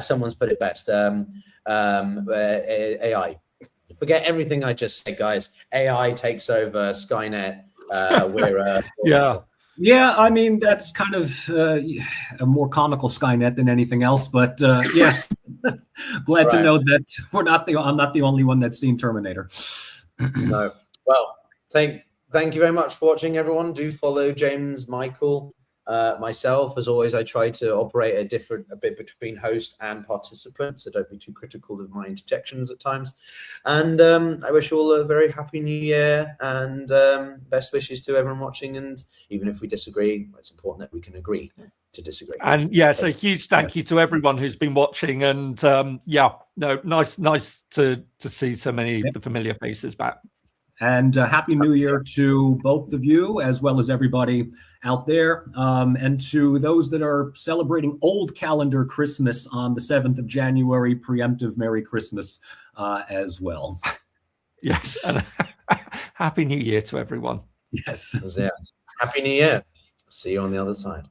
Someone's put it best. AI. Forget everything I just said, guys. AI takes over Skynet. Yeah, I mean, that's kind of a more comical Skynet than anything else. But yeah, glad to know that I'm not the only one that's seen Terminator. No. Well, Thank you very much for watching, everyone. Do follow James, Michael, myself. As always, I try to operate a bit between host and participant, so don't be too critical of my interjections at times. And I wish you all a very happy new year, and best wishes to everyone watching. And even if we disagree, it's important that we can agree to disagree. And yes, a huge thank you to everyone who's been watching. And nice to see so many of the familiar faces back. And Happy New Year to both of you, as well as everybody out there. And to those that are celebrating old calendar Christmas on the 7th of January, preemptive Merry Christmas as well. Yes. Happy New Year to everyone. Yes. Happy New Year. See you on the other side.